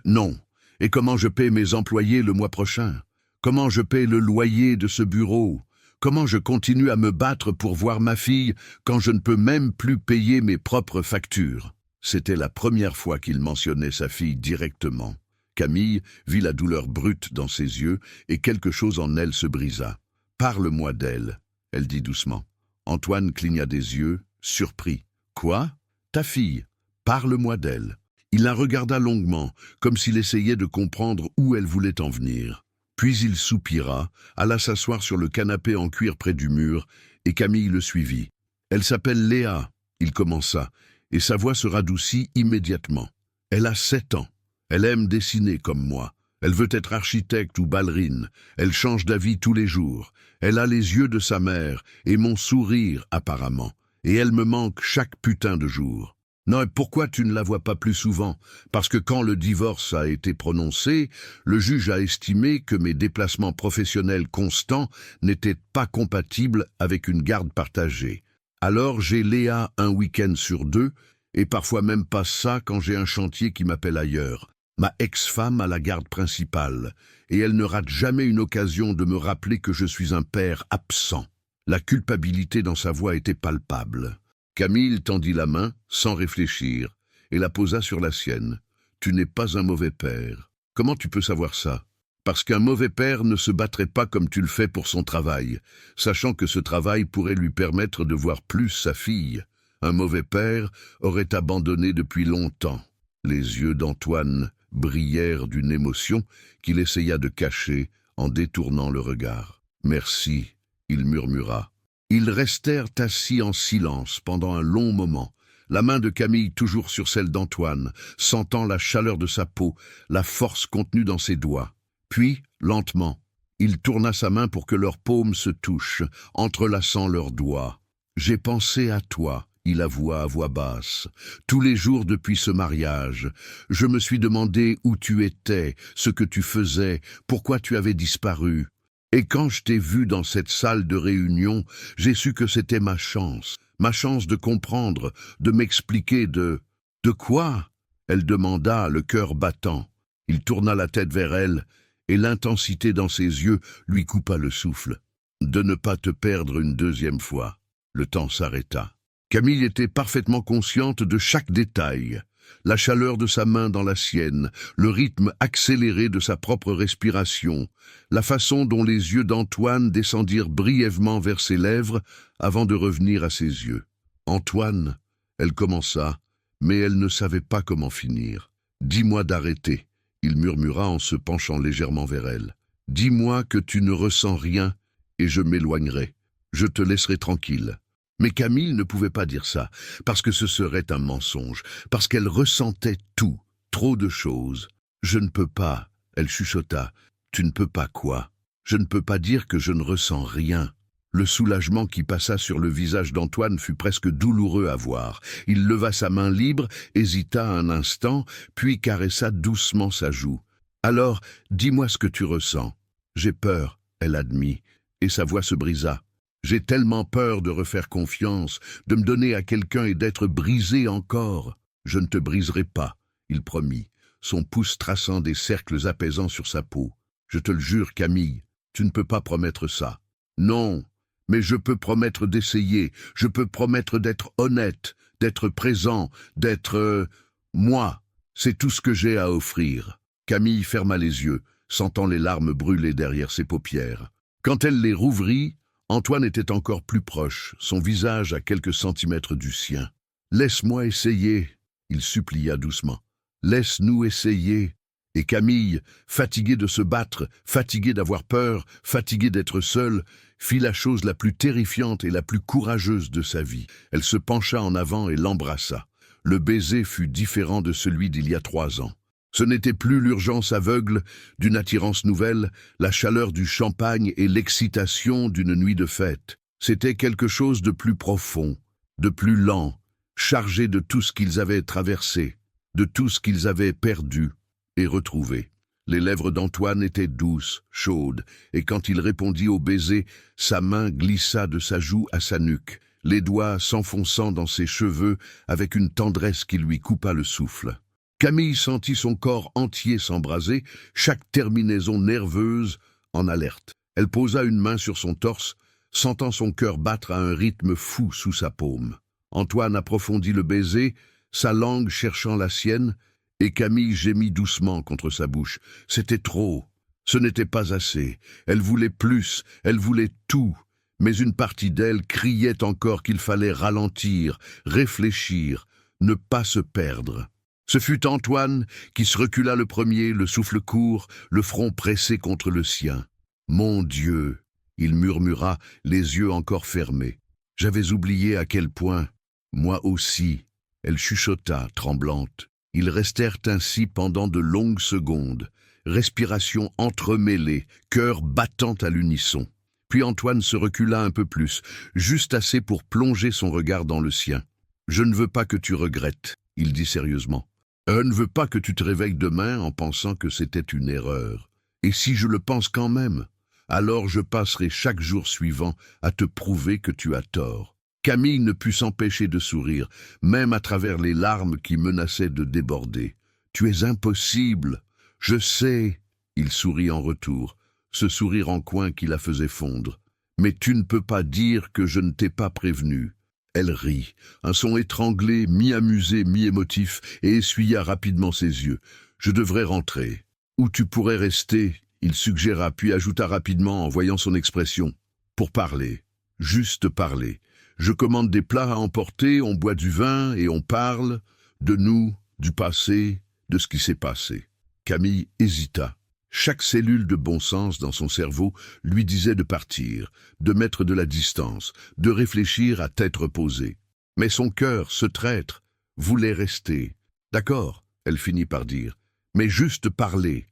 Non. Et comment je paie mes employés le mois prochain? Comment je paie le loyer de ce bureau? Comment je continue à me battre pour voir ma fille quand je ne peux même plus payer mes propres factures ?» C'était la première fois qu'il mentionnait sa fille directement. Camille vit la douleur brute dans ses yeux et quelque chose en elle se brisa. « Parle-moi d'elle, » elle dit doucement. Antoine cligna des yeux, surpris. « Quoi? Ta fille? Parle-moi d'elle. » Il la regarda longuement, comme s'il essayait de comprendre où elle voulait en venir. Puis il soupira, alla s'asseoir sur le canapé en cuir près du mur, et Camille le suivit. « Elle s'appelle Léa », il commença, et sa voix se radoucit immédiatement. « Elle a 7 ans. Elle aime dessiner comme moi. Elle veut être architecte ou ballerine. Elle change d'avis tous les jours. Elle a les yeux de sa mère et mon sourire apparemment. Et elle me manque chaque putain de jour. Non, et pourquoi tu ne la vois pas plus souvent? Parce que quand le divorce a été prononcé, le juge a estimé que mes déplacements professionnels constants n'étaient pas compatibles avec une garde partagée. Alors j'ai Léa un week-end sur 2, et parfois même pas ça quand j'ai un chantier qui m'appelle ailleurs. Ma ex-femme a la garde principale, et elle ne rate jamais une occasion de me rappeler que je suis un père absent. La culpabilité dans sa voix était palpable. Camille tendit la main, sans réfléchir, et la posa sur la sienne. « Tu n'es pas un mauvais père. Comment tu peux savoir ça? Parce qu'un mauvais père ne se battrait pas comme tu le fais pour son travail, sachant que ce travail pourrait lui permettre de voir plus sa fille. Un mauvais père aurait abandonné depuis longtemps. » Les yeux d'Antoine brillèrent d'une émotion qu'il essaya de cacher en détournant le regard. « Merci », il murmura. Ils restèrent assis en silence pendant un long moment, la main de Camille toujours sur celle d'Antoine, sentant la chaleur de sa peau, la force contenue dans ses doigts. Puis, lentement, il tourna sa main pour que leurs paumes se touchent, entrelaçant leurs doigts. « J'ai pensé à toi », il avoua à voix basse. « Tous les jours depuis ce mariage, je me suis demandé où tu étais, ce que tu faisais, pourquoi tu avais disparu. Et quand je t'ai vu dans cette salle de réunion, j'ai su que c'était ma chance de comprendre, de m'expliquer de... »« De quoi ?» elle demanda, le cœur battant. Il tourna la tête vers elle, et l'intensité dans ses yeux lui coupa le souffle. « De ne pas te perdre une deuxième fois. » Le temps s'arrêta. Camille était parfaitement consciente de chaque détail. La chaleur de sa main dans la sienne, le rythme accéléré de sa propre respiration, la façon dont les yeux d'Antoine descendirent brièvement vers ses lèvres avant de revenir à ses yeux. « Antoine », elle commença, mais elle ne savait pas comment finir. « Dis-moi d'arrêter », il murmura en se penchant légèrement vers elle. « Dis-moi que tu ne ressens rien et je m'éloignerai. Je te laisserai tranquille. » Mais Camille ne pouvait pas dire ça, parce que ce serait un mensonge, parce qu'elle ressentait tout, trop de choses. « Je ne peux pas », elle chuchota. « Tu ne peux pas quoi ? Je ne peux pas dire que je ne ressens rien. » Le soulagement qui passa sur le visage d'Antoine fut presque douloureux à voir. Il leva sa main libre, hésita un instant, puis caressa doucement sa joue. « Alors, dis-moi ce que tu ressens. »« J'ai peur, » elle admit, et sa voix se brisa. J'ai tellement peur de refaire confiance, de me donner à quelqu'un et d'être brisé encore. Je ne te briserai pas, il promit, son pouce traçant des cercles apaisants sur sa peau. Je te le jure, Camille, tu ne peux pas promettre ça. Non, mais je peux promettre d'essayer, je peux promettre d'être honnête, d'être présent, d'être... moi. C'est tout ce que j'ai à offrir. Camille ferma les yeux, sentant les larmes brûler derrière ses paupières. Quand elle les rouvrit, Antoine était encore plus proche, son visage à quelques centimètres du sien. « Laisse-moi essayer », il supplia doucement. « Laisse-nous essayer. » Et Camille, fatiguée de se battre, fatiguée d'avoir peur, fatiguée d'être seule, fit la chose la plus terrifiante et la plus courageuse de sa vie. Elle se pencha en avant et l'embrassa. Le baiser fut différent de celui d'il y a 3 ans. Ce n'était plus l'urgence aveugle d'une attirance nouvelle, la chaleur du champagne et l'excitation d'une nuit de fête. C'était quelque chose de plus profond, de plus lent, chargé de tout ce qu'ils avaient traversé, de tout ce qu'ils avaient perdu et retrouvé. Les lèvres d'Antoine étaient douces, chaudes, et quand il répondit au baiser, sa main glissa de sa joue à sa nuque, les doigts s'enfonçant dans ses cheveux avec une tendresse qui lui coupa le souffle. Camille sentit son corps entier s'embraser, chaque terminaison nerveuse en alerte. Elle posa une main sur son torse, sentant son cœur battre à un rythme fou sous sa paume. Antoine approfondit le baiser, sa langue cherchant la sienne, et Camille gémit doucement contre sa bouche. C'était trop. Ce n'était pas assez. Elle voulait plus, elle voulait tout. Mais une partie d'elle criait encore qu'il fallait ralentir, réfléchir, ne pas se perdre. Ce fut Antoine qui se recula le premier, le souffle court, le front pressé contre le sien. « Mon Dieu !» il murmura, les yeux encore fermés. « J'avais oublié à quel point. Moi aussi. » Elle chuchota, tremblante. Ils restèrent ainsi pendant de longues secondes, respiration entremêlée, cœur battant à l'unisson. Puis Antoine se recula un peu plus, juste assez pour plonger son regard dans le sien. « Je ne veux pas que tu regrettes, » il dit sérieusement. « Je ne veux pas que tu te réveilles demain en pensant que c'était une erreur. Et si je le pense quand même, alors je passerai chaque jour suivant à te prouver que tu as tort. » Camille ne put s'empêcher de sourire, même à travers les larmes qui menaçaient de déborder. « Tu es impossible, je sais. » Il sourit en retour, ce sourire en coin qui la faisait fondre. « Mais tu ne peux pas dire que je ne t'ai pas prévenu. » Elle rit, un son étranglé, mi-amusé, mi-émotif, et essuya rapidement ses yeux. « Je devrais rentrer. »« Où tu pourrais rester ?» il suggéra, puis ajouta rapidement en voyant son expression. « Pour parler. Juste parler. Je commande des plats à emporter, on boit du vin et on parle. De nous, du passé, de ce qui s'est passé. Camille hésita. Chaque cellule de bon sens dans son cerveau lui disait de partir, de mettre de la distance, de réfléchir à tête reposée. Mais son cœur, ce traître, voulait rester. D'accord, elle finit par dire, mais juste parler,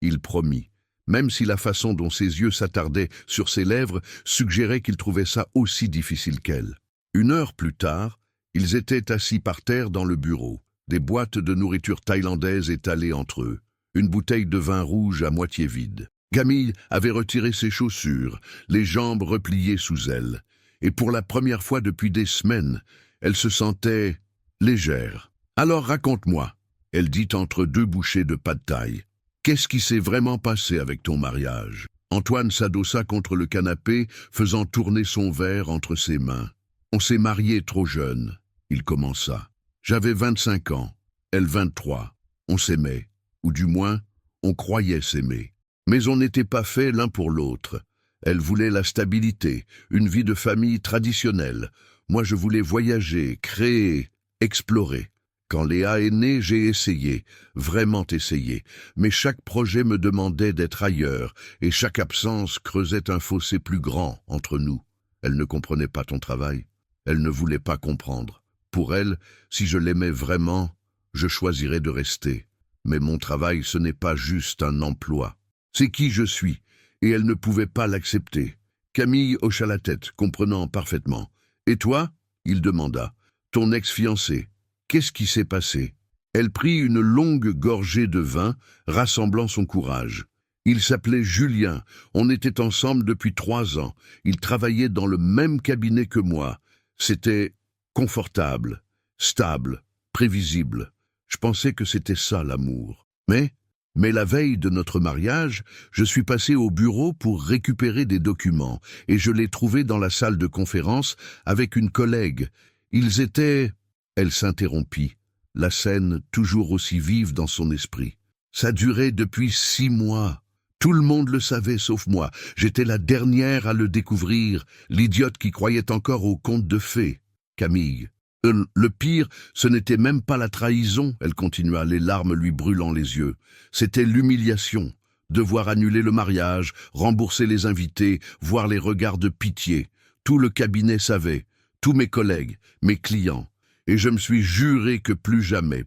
il promit, même si la façon dont ses yeux s'attardaient sur ses lèvres suggérait qu'il trouvait ça aussi difficile qu'elle. 1 heure plus tard, ils étaient assis par terre dans le bureau, des boîtes de nourriture thaïlandaise étalées entre eux, une bouteille de vin rouge à moitié vide. Camille avait retiré ses chaussures, les jambes repliées sous elle, et pour la première fois depuis des semaines, elle se sentait légère. « Alors raconte-moi », elle dit entre 2 bouchées de pad thaï. « Qu'est-ce qui s'est vraiment passé avec ton mariage ?» Antoine s'adossa contre le canapé, faisant tourner son verre entre ses mains. « On s'est mariés trop jeune », il commença. « J'avais 25 ans, elle 23. On s'aimait, ou du moins, on croyait s'aimer. Mais on n'était pas faits l'un pour l'autre. Elle voulait la stabilité, une vie de famille traditionnelle. Moi, je voulais voyager, créer, explorer. Quand Léa est née, j'ai essayé, vraiment essayé. Mais chaque projet me demandait d'être ailleurs, et chaque absence creusait un fossé plus grand entre nous. Elle ne comprenait pas ton travail. Elle ne voulait pas comprendre. Pour elle, si je l'aimais vraiment, je choisirais de rester. Mais mon travail, ce n'est pas juste un emploi. C'est qui je suis, et elle ne pouvait pas l'accepter. Camille hocha la tête, comprenant parfaitement. « Et toi ?» il demanda. « Ton ex-fiancé, qu'est-ce qui s'est passé ?» Elle prit une longue gorgée de vin, rassemblant son courage. Il s'appelait Julien, on était ensemble depuis 3 ans. Il travaillait dans le même cabinet que moi. C'était confortable, stable, prévisible. Je pensais que c'était ça l'amour. Mais la veille de notre mariage, je suis passé au bureau pour récupérer des documents et je l'ai trouvé dans la salle de conférence avec une collègue. Ils étaient... Elle s'interrompit, la scène toujours aussi vive dans son esprit. Ça durait depuis 6 mois. Tout le monde le savait sauf moi. J'étais la dernière à le découvrir, l'idiote qui croyait encore aux contes de fées. Camille. Le pire, ce n'était même pas la trahison, elle continua, les larmes lui brûlant les yeux. C'était l'humiliation. Devoir annuler le mariage, rembourser les invités, voir les regards de pitié. Tout le cabinet savait, tous mes collègues, mes clients. Et je me suis juré que plus jamais,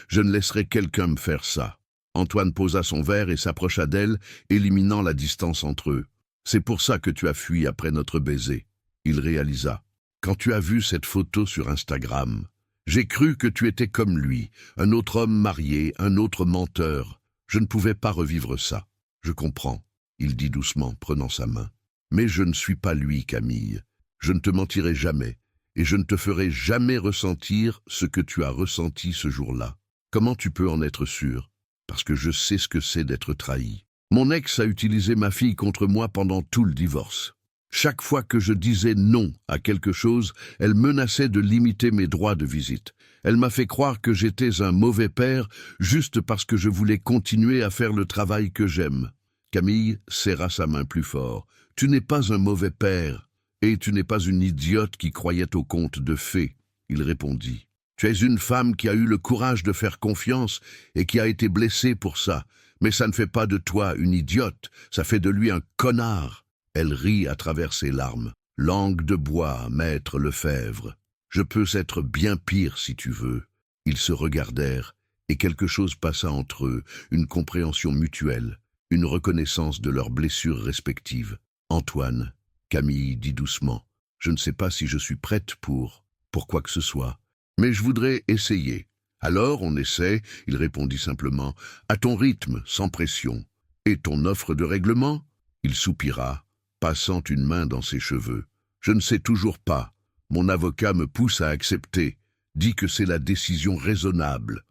je ne laisserai quelqu'un me faire ça. Antoine posa son verre et s'approcha d'elle, éliminant la distance entre eux. C'est pour ça que tu as fui après notre baiser. Il réalisa. Quand tu as vu cette photo sur Instagram, j'ai cru que tu étais comme lui, un autre homme marié, un autre menteur. Je ne pouvais pas revivre ça. Je comprends, il dit doucement, prenant sa main. Mais je ne suis pas lui, Camille. Je ne te mentirai jamais, et je ne te ferai jamais ressentir ce que tu as ressenti ce jour-là. Comment tu peux en être sûr? Parce que je sais ce que c'est d'être trahi. Mon ex a utilisé ma fille contre moi pendant tout le divorce. Chaque fois que je disais non à quelque chose, elle menaçait de limiter mes droits de visite. Elle m'a fait croire que j'étais un mauvais père juste parce que je voulais continuer à faire le travail que j'aime. Camille serra sa main plus fort. « Tu n'es pas un mauvais père, et tu n'es pas une idiote qui croyait aux contes de fées. » Il répondit. « Tu es une femme qui a eu le courage de faire confiance et qui a été blessée pour ça. Mais ça ne fait pas de toi une idiote, ça fait de lui un connard. » Elle rit à travers ses larmes. « Langue de bois, maître Lefebvre. Je peux être bien pire si tu veux. » Ils se regardèrent, et quelque chose passa entre eux, une compréhension mutuelle, une reconnaissance de leurs blessures respectives. « Antoine, » Camille dit doucement, « je ne sais pas si je suis prête pour quoi que ce soit, mais je voudrais essayer. » « Alors on essaie, » il répondit simplement, « à ton rythme, sans pression. » « Et ton offre de règlement ?» Il soupira, passant une main dans ses cheveux. « Je ne sais toujours pas. Mon avocat me pousse à accepter, dit que c'est la décision raisonnable.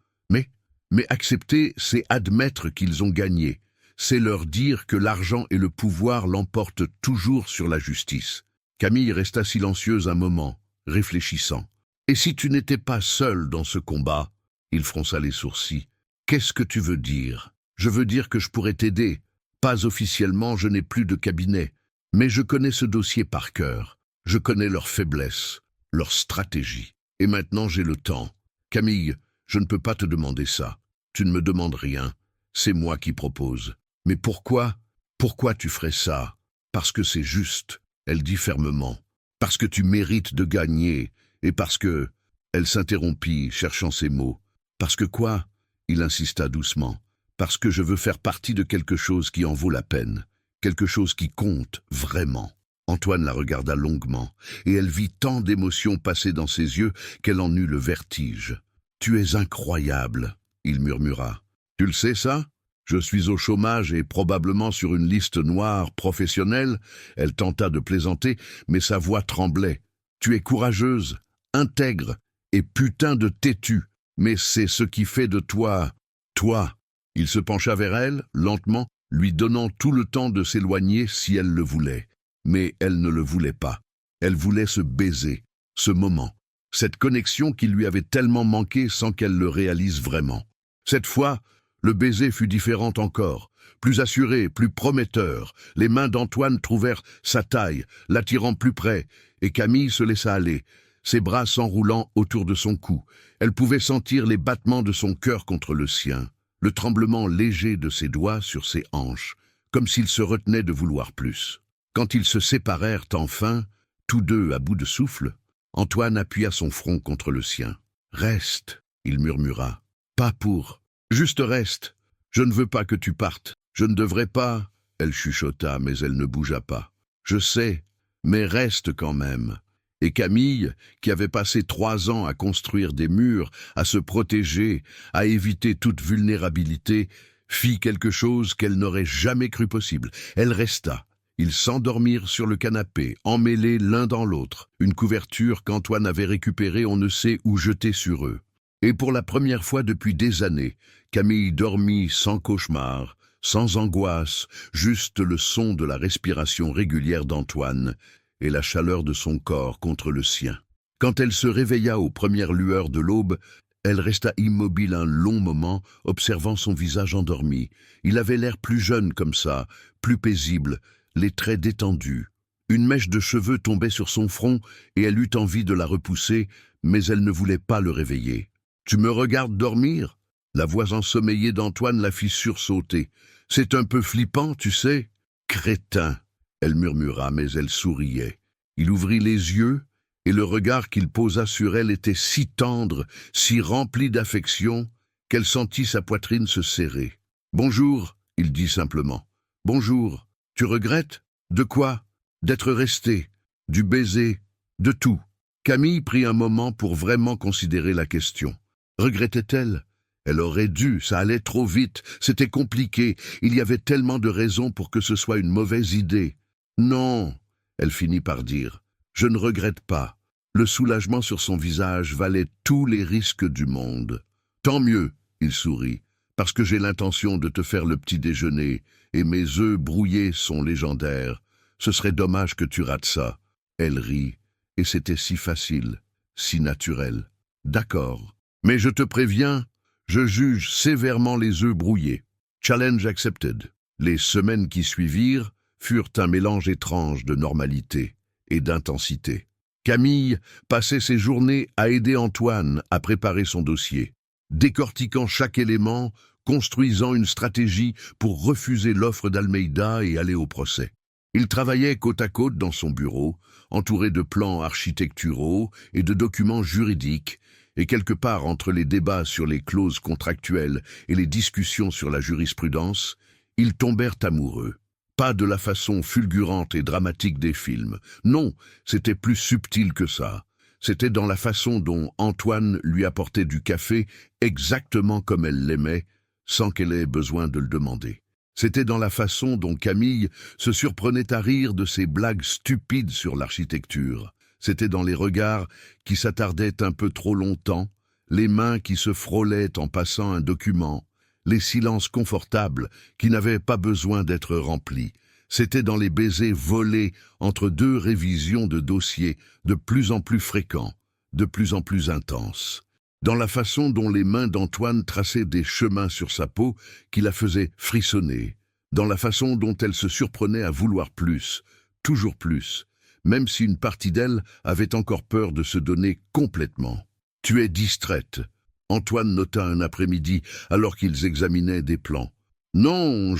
Mais accepter, c'est admettre qu'ils ont gagné. C'est leur dire que l'argent et le pouvoir l'emportent toujours sur la justice. » Camille resta silencieuse un moment, réfléchissant. « Et si tu n'étais pas seule dans ce combat ?» Il fronça les sourcils. « Qu'est-ce que tu veux dire ? Je veux dire que je pourrais t'aider. Pas officiellement, je n'ai plus de cabinet. Mais je connais ce dossier par cœur. Je connais leurs faiblesses, leurs stratégies. Et maintenant j'ai le temps. Camille, je ne peux pas te demander ça. Tu ne me demandes rien. C'est moi qui propose. Mais pourquoi? Pourquoi tu ferais ça? Parce que c'est juste, elle dit fermement. Parce que tu mérites de gagner. Et parce que... Elle s'interrompit, cherchant ses mots. Parce que quoi? Il insista doucement. Parce que je veux faire partie de quelque chose qui en vaut la peine. Quelque chose qui compte, vraiment. Antoine la regarda longuement, et elle vit tant d'émotions passer dans ses yeux qu'elle en eut le vertige. « Tu es incroyable », il murmura. « Tu le sais ça? Je suis au chômage et probablement sur une liste noire professionnelle. » Elle tenta de plaisanter, mais sa voix tremblait. « Tu es courageuse, intègre et putain de têtue, mais c'est ce qui fait de toi... toi. » Il se pencha vers elle, lentement, lui donnant tout le temps de s'éloigner si elle le voulait. Mais elle ne le voulait pas. Elle voulait se baiser, ce moment, cette connexion qui lui avait tellement manqué sans qu'elle le réalise vraiment. Cette fois, le baiser fut différent encore, plus assuré, plus prometteur. Les mains d'Antoine trouvèrent sa taille, l'attirant plus près, et Camille se laissa aller, ses bras s'enroulant autour de son cou. Elle pouvait sentir les battements de son cœur contre le sien, le tremblement léger de ses doigts sur ses hanches, comme s'il se retenait de vouloir plus. Quand ils se séparèrent enfin, tous deux à bout de souffle, Antoine appuya son front contre le sien. « Reste », il murmura. « Pas pour. Juste reste. Je ne veux pas que tu partes. Je ne devrais pas. » Elle chuchota, mais elle ne bougea pas. « Je sais, mais reste quand même. » Et Camille, qui avait passé 3 ans à construire des murs, à se protéger, à éviter toute vulnérabilité, fit quelque chose qu'elle n'aurait jamais cru possible. Elle resta. Ils s'endormirent sur le canapé, emmêlés l'un dans l'autre, une couverture qu'Antoine avait récupérée on ne sait où jetée sur eux. Et pour la première fois depuis des années, Camille dormit sans cauchemar, sans angoisse, juste le son de la respiration régulière d'Antoine et la chaleur de son corps contre le sien. Quand elle se réveilla aux premières lueurs de l'aube, elle resta immobile un long moment, observant son visage endormi. Il avait l'air plus jeune comme ça, plus paisible, les traits détendus. Une mèche de cheveux tombait sur son front et elle eut envie de la repousser, mais elle ne voulait pas le réveiller. « Tu me regardes dormir ?» La voix ensommeillée d'Antoine la fit sursauter. « C'est un peu flippant, tu sais. »« Crétin !» elle murmura, mais elle souriait. Il ouvrit les yeux, et le regard qu'il posa sur elle était si tendre, si rempli d'affection, qu'elle sentit sa poitrine se serrer. « Bonjour !» il dit simplement. « Bonjour. Tu regrettes? De quoi? D'être resté, du baiser, de tout. » Camille prit un moment pour vraiment considérer la question. Regrettait-elle? Elle aurait dû, ça allait trop vite, c'était compliqué, il y avait tellement de raisons pour que ce soit une mauvaise idée. Non, elle finit par dire, je ne regrette pas. Le soulagement sur son visage valait tous les risques du monde. Tant mieux, il sourit, parce que j'ai l'intention de te faire le petit déjeuner, et mes œufs brouillés sont légendaires. Ce serait dommage que tu rates ça. Elle rit, et c'était si facile, si naturel. D'accord, mais je te préviens, je juge sévèrement les œufs brouillés. Challenge accepted. Les semaines qui suivirent furent un mélange étrange de normalité et d'intensité. Camille passait ses journées à aider Antoine à préparer son dossier, décortiquant chaque élément, construisant une stratégie pour refuser l'offre d'Almeida et aller au procès. Il travaillait côte à côte dans son bureau, entouré de plans architecturaux et de documents juridiques, et quelque part entre les débats sur les clauses contractuelles et les discussions sur la jurisprudence, ils tombèrent amoureux. Pas de la façon fulgurante et dramatique des films. Non, c'était plus subtil que ça. C'était dans la façon dont Antoine lui apportait du café exactement comme elle l'aimait, sans qu'elle ait besoin de le demander. C'était dans la façon dont Camille se surprenait à rire de ses blagues stupides sur l'architecture. C'était dans les regards qui s'attardaient un peu trop longtemps, les mains qui se frôlaient en passant un document, les silences confortables qui n'avaient pas besoin d'être remplis. C'était dans les baisers volés entre 2 révisions de dossiers de plus en plus fréquents, de plus en plus intenses. Dans la façon dont les mains d'Antoine traçaient des chemins sur sa peau qui la faisaient frissonner, dans la façon dont elle se surprenait à vouloir plus, toujours plus, même si une partie d'elle avait encore peur de se donner complètement. « Tu es distraite », Antoine nota un après-midi alors qu'ils examinaient des plans. « Non,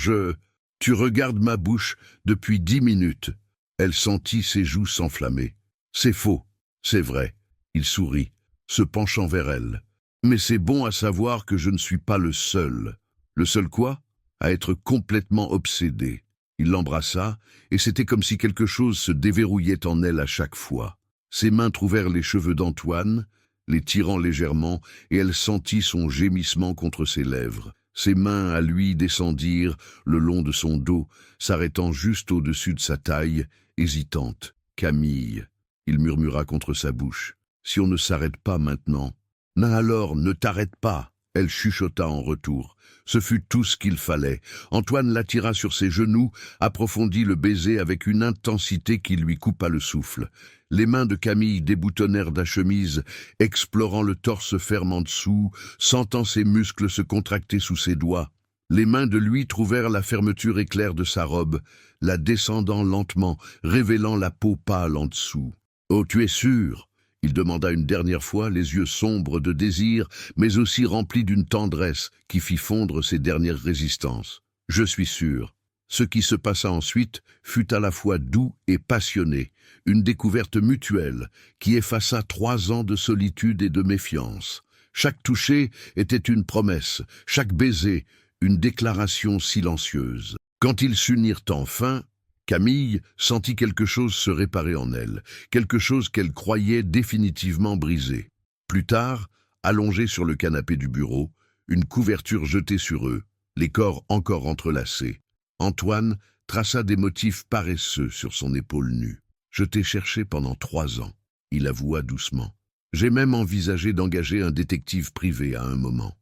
Tu regardes ma bouche depuis 10 minutes. » Elle sentit ses joues s'enflammer. « C'est faux, c'est vrai. » Il sourit, se penchant vers elle. « Mais c'est bon à savoir que je ne suis pas le seul. » Le seul quoi? À être complètement obsédé. Il l'embrassa, et c'était comme si quelque chose se déverrouillait en elle à chaque fois. Ses mains trouvèrent les cheveux d'Antoine, les tirant légèrement, et elle sentit son gémissement contre ses lèvres. Ses mains à lui descendirent le long de son dos, s'arrêtant juste au-dessus de sa taille, hésitante. « Camille, » il murmura contre sa bouche, « si on ne s'arrête pas maintenant. »« Mais alors, ne t'arrête pas !» Elle chuchota en retour. Ce fut tout ce qu'il fallait. Antoine l'attira sur ses genoux, approfondit le baiser avec une intensité qui lui coupa le souffle. Les mains de Camille déboutonnèrent la chemise, explorant le torse ferme en dessous, sentant ses muscles se contracter sous ses doigts. Les mains de lui trouvèrent la fermeture éclair de sa robe, la descendant lentement, révélant la peau pâle en dessous. « Oh, tu es sûr ?» Il demanda une dernière fois, les yeux sombres de désir, mais aussi remplis d'une tendresse qui fit fondre ses dernières résistances. « Je suis sûr. » Ce qui se passa ensuite fut à la fois doux et passionné, une découverte mutuelle qui effaça 3 ans de solitude et de méfiance. Chaque toucher était une promesse, chaque baiser une déclaration silencieuse. Quand ils s'unirent enfin, Camille sentit quelque chose se réparer en elle, quelque chose qu'elle croyait définitivement brisé. Plus tard, allongés sur le canapé du bureau, une couverture jetée sur eux, les corps encore entrelacés, Antoine traça des motifs paresseux sur son épaule nue. « Je t'ai cherché pendant 3 ans, » il avoua doucement. « J'ai même envisagé d'engager un détective privé à un moment. »«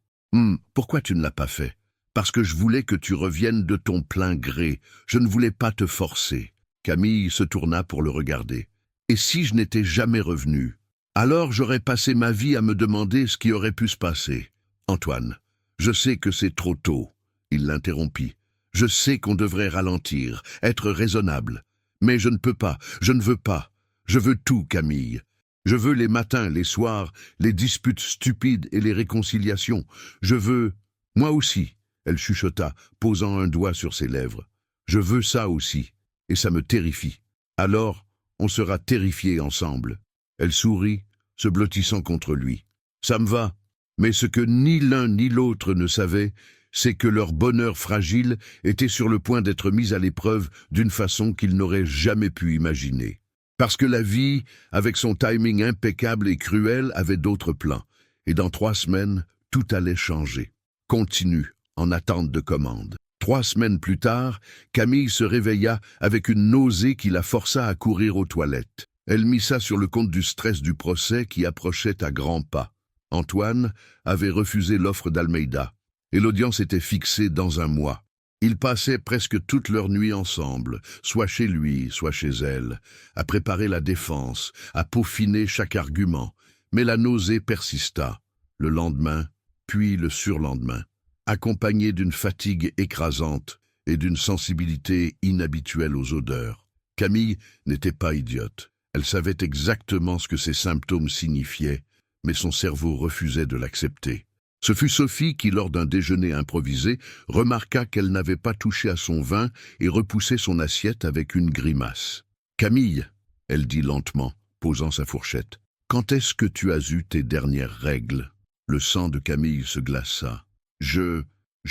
Pourquoi tu ne l'as pas fait ?»« Parce que je voulais que tu reviennes de ton plein gré. Je ne voulais pas te forcer. » Camille se tourna pour le regarder. « Et si je n'étais jamais revenu? Alors j'aurais passé ma vie à me demander ce qui aurait pu se passer. »« Antoine, je sais que c'est trop tôt. » Il l'interrompit. « Je sais qu'on devrait ralentir, être raisonnable. Mais je ne peux pas, je ne veux pas. Je veux tout, Camille. Je veux les matins, les soirs, les disputes stupides et les réconciliations. Je veux... Moi aussi. » Elle chuchota, posant un doigt sur ses lèvres. « Je veux ça aussi, et ça me terrifie. Alors, on sera terrifiés ensemble. » Elle sourit, se blottissant contre lui. « Ça me va, mais ce que ni l'un ni l'autre ne savaient, c'est que leur bonheur fragile était sur le point d'être mis à l'épreuve d'une façon qu'ils n'auraient jamais pu imaginer. Parce que la vie, avec son timing impeccable et cruel, avait d'autres plans, et dans 3 semaines, tout allait changer. Continue. En attente de commande. 3 semaines plus tard, Camille se réveilla avec une nausée qui la força à courir aux toilettes. Elle mit ça sur le compte du stress du procès qui approchait à grands pas. Antoine avait refusé l'offre d'Almeida, et l'audience était fixée dans 1 mois. Ils passaient presque toute leur nuit ensemble, soit chez lui, soit chez elle, à préparer la défense, à peaufiner chaque argument. Mais la nausée persista, le lendemain, puis le surlendemain, accompagné d'une fatigue écrasante et d'une sensibilité inhabituelle aux odeurs. Camille n'était pas idiote. Elle savait exactement ce que ces symptômes signifiaient, mais son cerveau refusait de l'accepter. Ce fut Sophie qui, lors d'un déjeuner improvisé, remarqua qu'elle n'avait pas touché à son vin et repoussait son assiette avec une grimace. « Camille, » elle dit lentement, posant sa fourchette, « quand est-ce que tu as eu tes dernières règles ?» Le sang de Camille se glaça. Je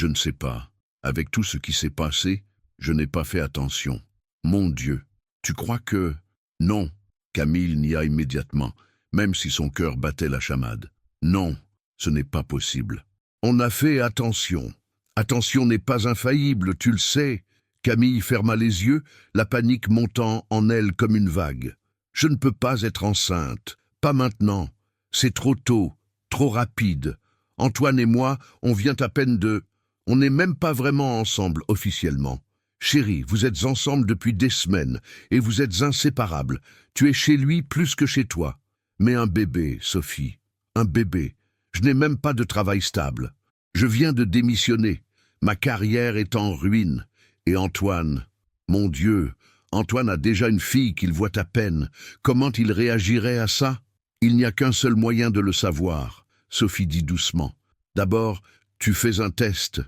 ne sais pas. Avec tout ce qui s'est passé, je n'ai pas fait attention. Mon Dieu, tu crois que... Non, Camille nia immédiatement, même si son cœur battait la chamade. Non, ce n'est pas possible. On a fait attention. Attention n'est pas infaillible, tu le sais. Camille ferma les yeux, la panique montant en elle comme une vague. Je ne peux pas être enceinte. Pas maintenant. C'est trop tôt, trop rapide. Antoine et moi, on vient à peine de... On n'est même pas vraiment ensemble officiellement. Chérie, vous êtes ensemble depuis des semaines et vous êtes inséparables. Tu es chez lui plus que chez toi. Mais un bébé, Sophie, un bébé. Je n'ai même pas de travail stable. Je viens de démissionner. Ma carrière est en ruine. Et Antoine, mon Dieu, Antoine a déjà une fille qu'il voit à peine. Comment il réagirait à ça? Il n'y a qu'un seul moyen de le savoir, Sophie dit doucement. D'abord, tu fais un test.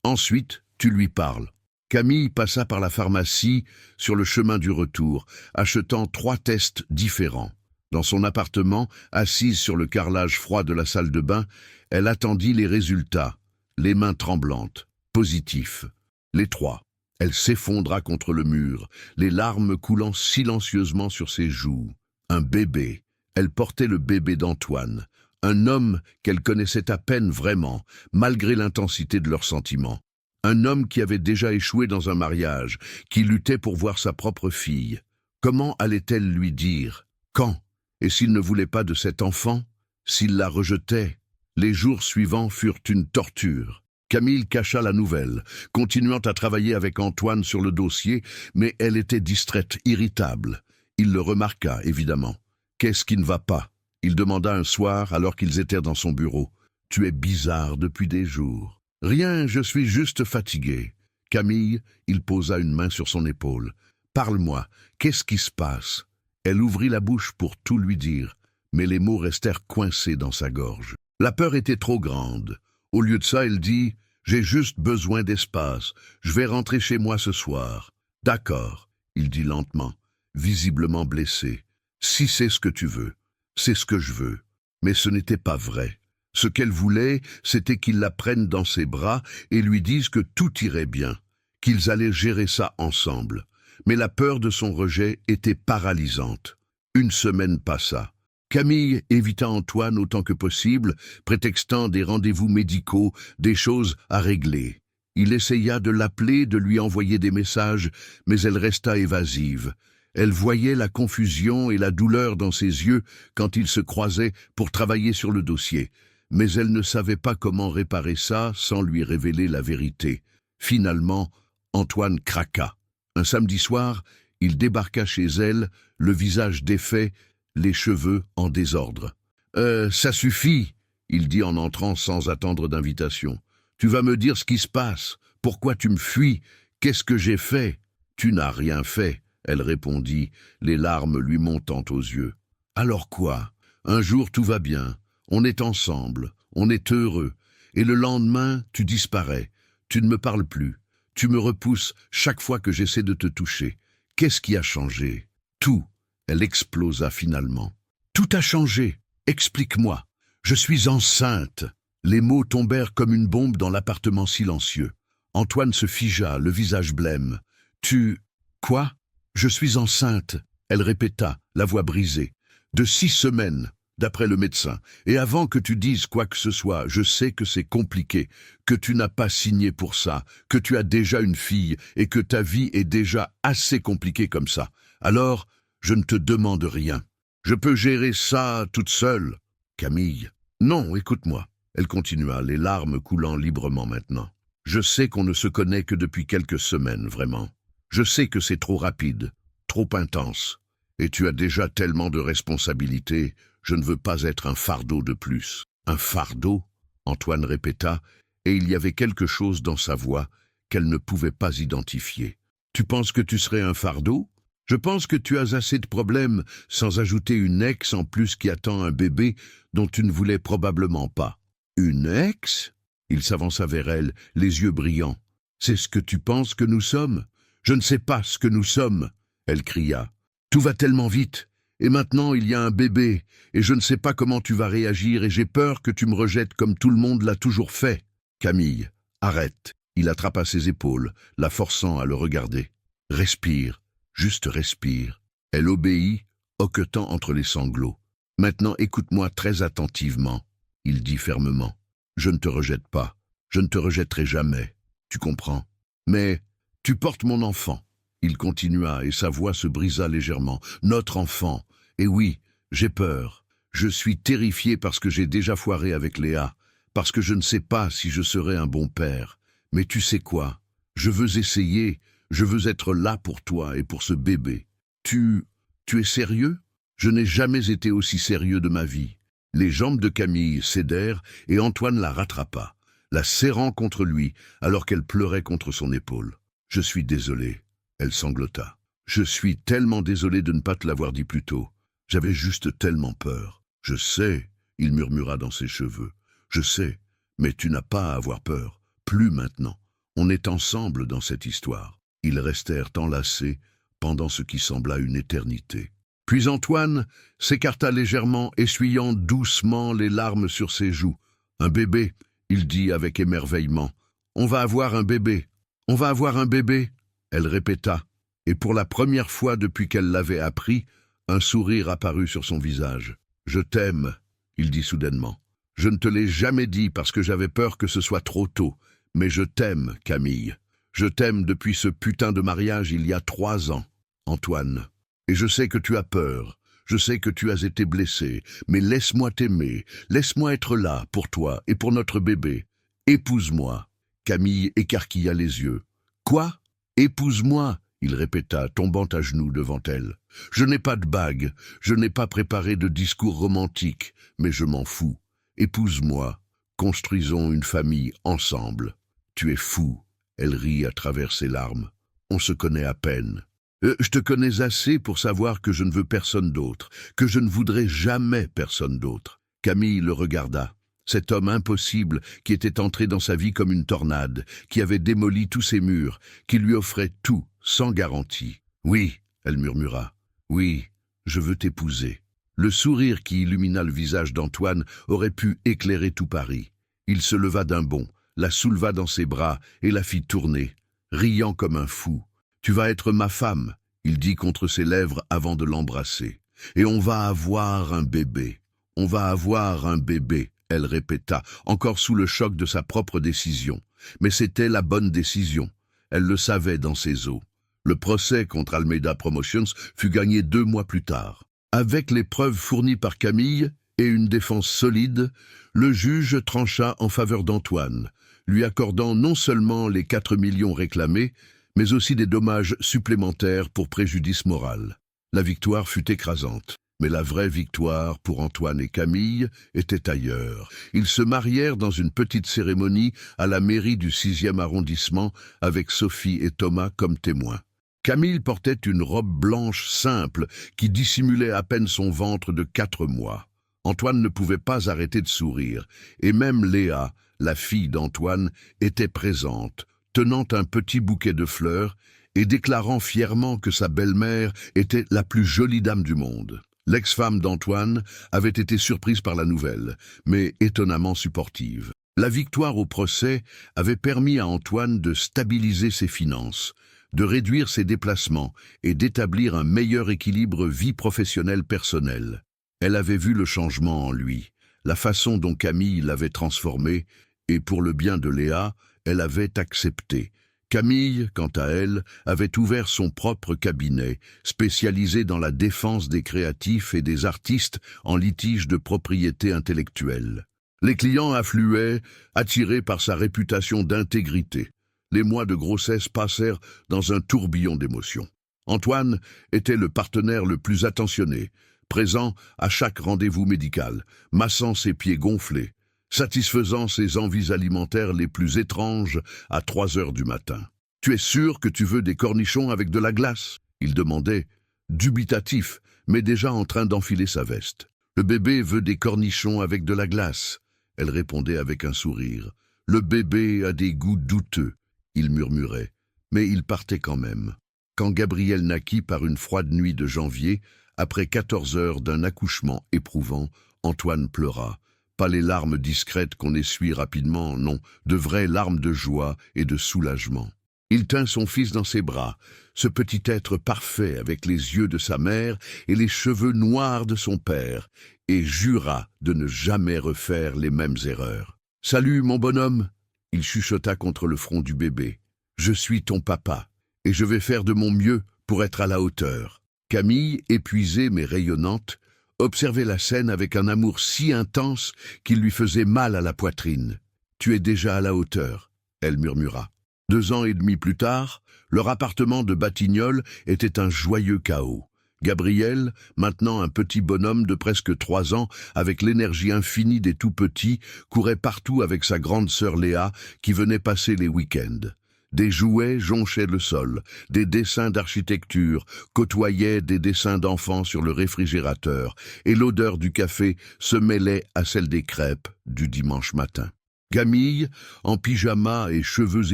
Ensuite, tu lui parles. Camille passa par la pharmacie sur le chemin du retour, achetant 3 tests différents. Dans son appartement, assise sur le carrelage froid de la salle de bain, elle attendit les résultats, les mains tremblantes, positifs. Les 3. Elle s'effondra contre le mur, les larmes coulant silencieusement sur ses joues. Un bébé. Elle portait le bébé d'Antoine, un homme qu'elle connaissait à peine vraiment, malgré l'intensité de leurs sentiments. Un homme qui avait déjà échoué dans un mariage, qui luttait pour voir sa propre fille. Comment allait-elle lui dire? Quand? Et s'il ne voulait pas de cet enfant? S'il la rejetait? Les jours suivants furent une torture. Camille cacha la nouvelle, continuant à travailler avec Antoine sur le dossier, mais elle était distraite, irritable. Il le remarqua, évidemment. « Qu'est-ce qui ne va pas ?» Il demanda un soir, alors qu'ils étaient dans son bureau. « Tu es bizarre depuis des jours. »« Rien, je suis juste fatigué. » Camille, il posa une main sur son épaule. « Parle-moi, qu'est-ce qui se passe ?» Elle ouvrit la bouche pour tout lui dire, mais les mots restèrent coincés dans sa gorge. La peur était trop grande. Au lieu de ça, elle dit « J'ai juste besoin d'espace. Je vais rentrer chez moi ce soir. »« D'accord, » il dit lentement, visiblement blessé. « Si c'est ce que tu veux, c'est ce que je veux. » Mais ce n'était pas vrai. Ce qu'elle voulait, c'était qu'il la prenne dans ses bras et lui dise que tout irait bien, qu'ils allaient gérer ça ensemble. Mais la peur de son rejet était paralysante. Une semaine passa. Camille évita Antoine autant que possible, prétextant des rendez-vous médicaux, des choses à régler. Il essaya de l'appeler, de lui envoyer des messages, mais elle resta évasive. Elle voyait la confusion et la douleur dans ses yeux quand ils se croisaient pour travailler sur le dossier. Mais elle ne savait pas comment réparer ça sans lui révéler la vérité. Finalement, Antoine craqua. Un samedi soir, il débarqua chez elle, le visage défait, les cheveux en désordre. « Ça suffit !» il dit en entrant sans attendre d'invitation. « Tu vas me dire ce qui se passe. Pourquoi tu me fuis? Qu'est-ce que j'ai fait ?»« Tu n'as rien fait !» elle répondit, les larmes lui montant aux yeux. « Alors quoi? Un jour tout va bien. On est ensemble, on est heureux. Et le lendemain, tu disparais. Tu ne me parles plus. Tu me repousses chaque fois que j'essaie de te toucher. Qu'est-ce qui a changé? » Tout. Elle explosa finalement. « Tout a changé. Explique-moi. Je suis enceinte. » Les mots tombèrent comme une bombe dans l'appartement silencieux. Antoine se figea, le visage blême. « Tu... Quoi? Je suis enceinte. » Elle répéta, la voix brisée. « De 6 semaines. » D'après le médecin, et avant que tu dises quoi que ce soit, je sais que c'est compliqué, que tu n'as pas signé pour ça, que tu as déjà une fille et que ta vie est déjà assez compliquée comme ça. Alors, je ne te demande rien. Je peux gérer ça toute seule. Camille. Non, écoute-moi. Elle continua, les larmes coulant librement maintenant. Je sais qu'on ne se connaît que depuis quelques semaines, vraiment. Je sais que c'est trop rapide, trop intense. Et tu as déjà tellement de responsabilités. Je ne veux pas être un fardeau de plus. Un fardeau? Antoine répéta, et il y avait quelque chose dans sa voix qu'elle ne pouvait pas identifier. Tu penses que tu serais un fardeau? Je pense que tu as assez de problèmes, sans ajouter une ex en plus qui attend un bébé dont tu ne voulais probablement pas. Une ex? Il s'avança vers elle, les yeux brillants. C'est ce que tu penses que nous sommes? Je ne sais pas ce que nous sommes, elle cria. Tout va tellement vite. Et maintenant, il y a un bébé, et je ne sais pas comment tu vas réagir, et j'ai peur que tu me rejettes comme tout le monde l'a toujours fait. Camille, arrête. Il attrapa ses épaules, la forçant à le regarder. Respire, juste respire. Elle obéit, hoquetant entre les sanglots. Maintenant, écoute-moi très attentivement, il dit fermement. Je ne te rejette pas, je ne te rejetterai jamais, tu comprends. Mais tu portes mon enfant. Il continua, et sa voix se brisa légèrement. Notre enfant. Et oui, j'ai peur. Je suis terrifié parce que j'ai déjà foiré avec Léa, parce que je ne sais pas si je serai un bon père. Mais tu sais quoi? Je veux essayer, je veux être là pour toi et pour ce bébé. Tu es sérieux? Je n'ai jamais été aussi sérieux de ma vie. Les jambes de Camille cédèrent et Antoine la rattrapa, la serrant contre lui alors qu'elle pleurait contre son épaule. Je suis désolé. Elle sanglota. Je suis tellement désolé de ne pas te l'avoir dit plus tôt. J'avais juste tellement peur. Je sais, il murmura dans ses cheveux. Je sais, mais tu n'as pas à avoir peur. Plus maintenant. On est ensemble dans cette histoire. Ils restèrent enlacés pendant ce qui sembla une éternité. Puis Antoine s'écarta légèrement, essuyant doucement les larmes sur ses joues. « Un bébé », il dit avec émerveillement. « On va avoir un bébé. On va avoir un bébé », elle répéta, et pour la première fois depuis qu'elle l'avait appris, un sourire apparut sur son visage. « Je t'aime », il dit soudainement. « Je ne te l'ai jamais dit parce que j'avais peur que ce soit trop tôt, mais je t'aime, Camille. Je t'aime depuis ce putain de mariage il y a 3 ans, Antoine. Et je sais que tu as peur, je sais que tu as été blessé, mais laisse-moi t'aimer, laisse-moi être là pour toi et pour notre bébé. Épouse-moi. » Camille écarquilla les yeux. « Quoi ? Épouse-moi » il répéta, tombant à genoux devant elle. « Je n'ai pas de bague, je n'ai pas préparé de discours romantique, mais je m'en fous. Épouse-moi, construisons une famille ensemble. » « Tu es fou », elle rit à travers ses larmes. « On se connaît à peine. Je te connais assez pour savoir que je ne veux personne d'autre, que je ne voudrais jamais personne d'autre. » Camille le regarda. Cet homme impossible qui était entré dans sa vie comme une tornade, qui avait démoli tous ses murs, qui lui offrait tout, sans garantie. « Oui, » elle murmura. « Oui, je veux t'épouser. » Le sourire qui illumina le visage d'Antoine aurait pu éclairer tout Paris. Il se leva d'un bond, la souleva dans ses bras et la fit tourner, riant comme un fou. « Tu vas être ma femme », il dit contre ses lèvres avant de l'embrasser. « Et on va avoir un bébé. On va avoir un bébé », elle répéta, encore sous le choc de sa propre décision. Mais c'était la bonne décision. Elle le savait dans ses os. Le procès contre Almeida Promotions fut gagné 2 mois plus tard. Avec les preuves fournies par Camille et une défense solide, le juge trancha en faveur d'Antoine, lui accordant non seulement les 4 millions réclamés, mais aussi des dommages supplémentaires pour préjudice moral. La victoire fut écrasante, mais la vraie victoire pour Antoine et Camille était ailleurs. Ils se marièrent dans une petite cérémonie à la mairie du 6e arrondissement avec Sophie et Thomas comme témoins. Camille portait une robe blanche simple qui dissimulait à peine son ventre de 4 mois. Antoine ne pouvait pas arrêter de sourire, et même Léa, la fille d'Antoine, était présente, tenant un petit bouquet de fleurs et déclarant fièrement que sa belle-mère était la plus jolie dame du monde. L'ex-femme d'Antoine avait été surprise par la nouvelle, mais étonnamment supportive. La victoire au procès avait permis à Antoine de stabiliser ses finances, de réduire ses déplacements et d'établir un meilleur équilibre vie professionnelle-personnelle. Elle avait vu le changement en lui, la façon dont Camille l'avait transformé, et pour le bien de Léa, elle avait accepté. Camille, quant à elle, avait ouvert son propre cabinet, spécialisé dans la défense des créatifs et des artistes en litige de propriété intellectuelle. Les clients affluaient, attirés par sa réputation d'intégrité. Les mois de grossesse passèrent dans un tourbillon d'émotions. Antoine était le partenaire le plus attentionné, présent à chaque rendez-vous médical, massant ses pieds gonflés, satisfaisant ses envies alimentaires les plus étranges à 3 heures du matin. « Tu es sûr que tu veux des cornichons avec de la glace ?» il demandait, dubitatif, mais déjà en train d'enfiler sa veste. « Le bébé veut des cornichons avec de la glace », elle répondait avec un sourire. « Le bébé a des goûts douteux », il murmurait, mais il partait quand même. Quand Gabriel naquit par une froide nuit de janvier, après 14 heures d'un accouchement éprouvant, Antoine pleura. Pas les larmes discrètes qu'on essuie rapidement, non, de vraies larmes de joie et de soulagement. Il tint son fils dans ses bras, ce petit être parfait avec les yeux de sa mère et les cheveux noirs de son père, et jura de ne jamais refaire les mêmes erreurs. « Salut, mon bonhomme !» il chuchota contre le front du bébé. « Je suis ton papa, et je vais faire de mon mieux pour être à la hauteur. » Camille, épuisée mais rayonnante, observait la scène avec un amour si intense qu'il lui faisait mal à la poitrine. « Tu es déjà à la hauteur », elle murmura. 2 ans et demi plus tard, leur appartement de Batignolles était un joyeux chaos. Gabriel, maintenant un petit bonhomme de presque 3 ans, avec l'énergie infinie des tout-petits, courait partout avec sa grande sœur Léa, qui venait passer les week-ends. Des jouets jonchaient le sol, des dessins d'architecture côtoyaient des dessins d'enfants sur le réfrigérateur, et l'odeur du café se mêlait à celle des crêpes du dimanche matin. Camille, en pyjama et cheveux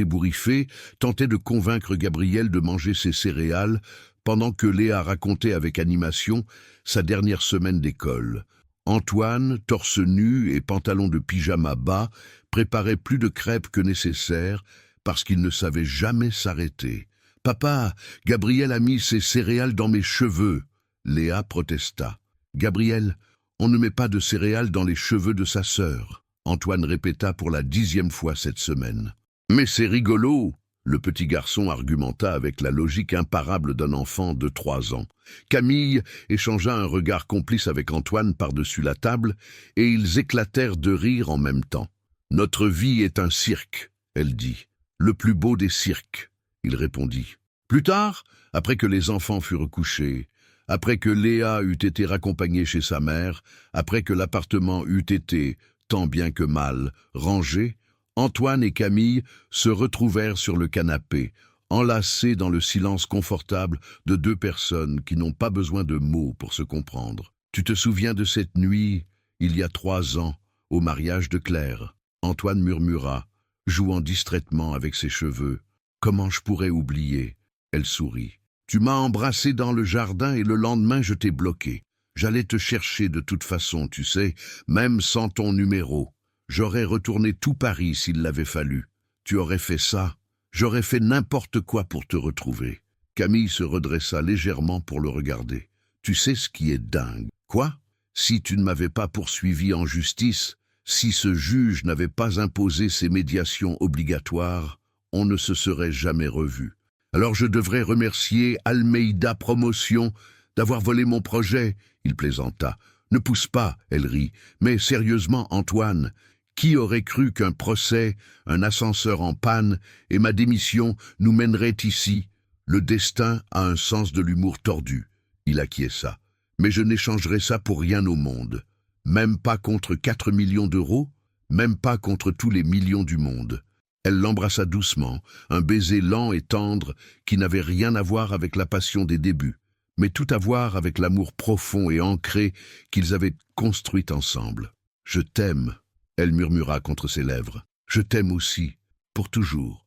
ébouriffés, tentait de convaincre Gabriel de manger ses céréales pendant que Léa racontait avec animation sa dernière semaine d'école. Antoine, torse nu et pantalon de pyjama bas, préparait plus de crêpes que nécessaire parce qu'il ne savait jamais s'arrêter. « Papa, Gabriel a mis ses céréales dans mes cheveux !» Léa protesta. « Gabriel, on ne met pas de céréales dans les cheveux de sa sœur. » Antoine répéta pour la 10e fois cette semaine. « Mais c'est rigolo !» Le petit garçon argumenta avec la logique imparable d'un enfant de 3 ans. Camille échangea un regard complice avec Antoine par-dessus la table, et ils éclatèrent de rire en même temps. « Notre vie est un cirque, » elle dit. « Le plus beau des cirques, » il répondit. Plus tard, après que les enfants furent couchés, après que Léa eut été raccompagnée chez sa mère, après que l'appartement eut été, tant bien que mal, rangé, Antoine et Camille se retrouvèrent sur le canapé, enlacés dans le silence confortable de 2 personnes qui n'ont pas besoin de mots pour se comprendre. « Tu te souviens de cette nuit, il y a 3 ans, au mariage de Claire ?» Antoine murmura, jouant distraitement avec ses cheveux. « Comment je pourrais oublier ?» Elle sourit. « Tu m'as embrassé dans le jardin et le lendemain je t'ai bloqué. J'allais te chercher de toute façon, tu sais, même sans ton numéro. J'aurais retourné tout Paris s'il l'avait fallu. Tu aurais fait ça. J'aurais fait n'importe quoi pour te retrouver. » Camille se redressa légèrement pour le regarder. « Tu sais ce qui est dingue. Quoi? Si tu ne m'avais pas poursuivi en justice, si ce juge n'avait pas imposé ses médiations obligatoires, on ne se serait jamais revu. Alors je devrais remercier Almeida Promotion d'avoir volé mon projet. » Il plaisanta. « Ne pousse pas, » elle rit. « Mais sérieusement, Antoine, qui aurait cru qu'un procès, un ascenseur en panne et ma démission nous mèneraient ici? Le destin a un sens de l'humour tordu. » Il acquiesça. « Mais je n'échangerai ça pour rien au monde. Même pas contre 4 millions d'euros, même pas contre tous les millions du monde. » Elle l'embrassa doucement, un baiser lent et tendre qui n'avait rien à voir avec la passion des débuts, mais tout à voir avec l'amour profond et ancré qu'ils avaient construit ensemble. « Je t'aime », elle murmura contre ses lèvres. « Je t'aime aussi, pour toujours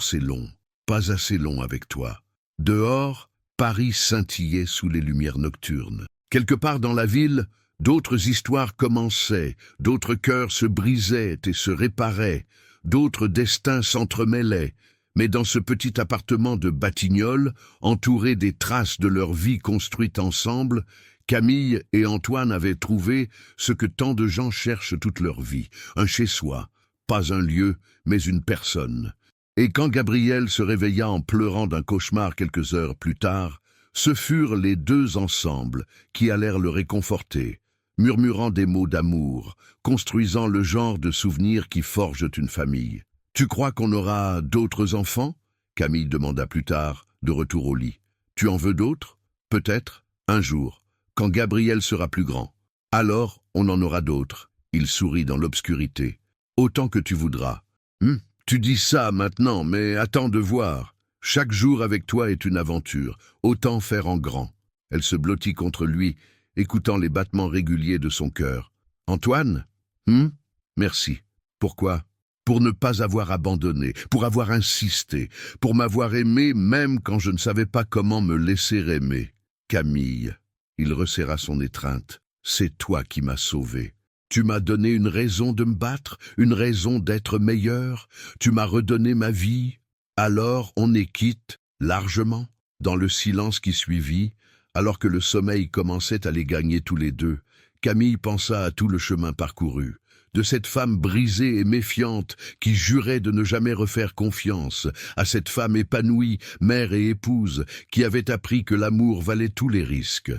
c'est long, pas assez long avec toi. » Dehors, Paris scintillait sous les lumières nocturnes. Quelque part dans la ville, d'autres histoires commençaient, d'autres cœurs se brisaient et se réparaient, d'autres destins s'entremêlaient, mais dans ce petit appartement de Batignolles, entouré des traces de leur vie construite ensemble, Camille et Antoine avaient trouvé ce que tant de gens cherchent toute leur vie, un chez-soi, pas un lieu, mais une personne. Et quand Gabriel se réveilla en pleurant d'un cauchemar quelques heures plus tard, ce furent les 2 ensemble qui allèrent le réconforter, murmurant des mots d'amour, construisant le genre de souvenirs qui forgent une famille. « Tu crois qu'on aura d'autres enfants ?» Camille demanda plus tard, de retour au lit. « Tu en veux d'autres ? Peut-être, un jour, quand Gabriel sera plus grand. Alors, on en aura d'autres. » Il sourit dans l'obscurité. « Autant que tu voudras. Tu dis ça maintenant, mais attends de voir. Chaque jour avec toi est une aventure. Autant faire en grand. » Elle se blottit contre lui, écoutant les battements réguliers de son cœur. « Antoine ? Merci. Pourquoi ? Pour ne pas avoir abandonné, pour avoir insisté, pour m'avoir aimé même quand je ne savais pas comment me laisser aimer. Camille. » Il resserra son étreinte. « C'est toi qui m'as sauvé. Tu m'as donné une raison de me battre, une raison d'être meilleur. Tu m'as redonné ma vie. Alors on est quitte, largement, dans le silence qui suivit, alors que le sommeil commençait à les gagner tous les deux. Camille pensa à tout le chemin parcouru, de cette femme brisée et méfiante qui jurait de ne jamais refaire confiance, à cette femme épanouie, mère et épouse, qui avait appris que l'amour valait tous les risques.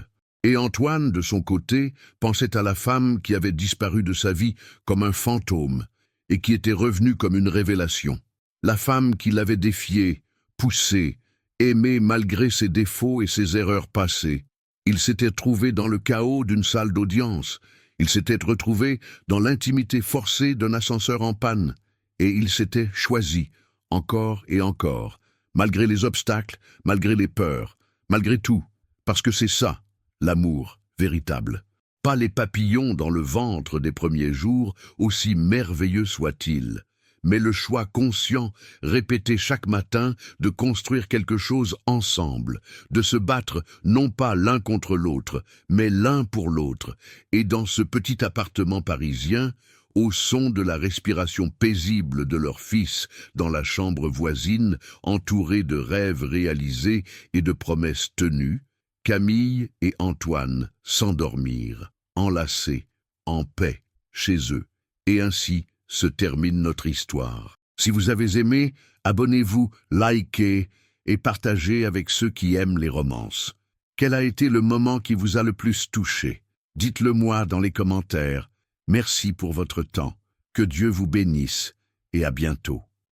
Et Antoine, de son côté, pensait à la femme qui avait disparu de sa vie comme un fantôme et qui était revenue comme une révélation. La femme qui l'avait défié, poussé, aimé malgré ses défauts et ses erreurs passées. Il s'était trouvé dans le chaos d'une salle d'audience. Il s'était retrouvé dans l'intimité forcée d'un ascenseur en panne. Et il s'était choisi, encore et encore, malgré les obstacles, malgré les peurs, malgré tout, parce que c'est ça, l'amour véritable. Pas les papillons dans le ventre des premiers jours, aussi merveilleux soient-ils, mais le choix conscient, répété chaque matin, de construire quelque chose ensemble, de se battre non pas l'un contre l'autre, mais l'un pour l'autre, et dans ce petit appartement parisien, au son de la respiration paisible de leur fils dans la chambre voisine, entourés de rêves réalisés et de promesses tenues, Camille et Antoine s'endormirent, enlacés, en paix, chez eux, et ainsi se termine notre histoire. Si vous avez aimé, abonnez-vous, likez et partagez avec ceux qui aiment les romances. Quel a été le moment qui vous a le plus touché? Dites-le moi dans les commentaires. Merci pour votre temps. Que Dieu vous bénisse et à bientôt.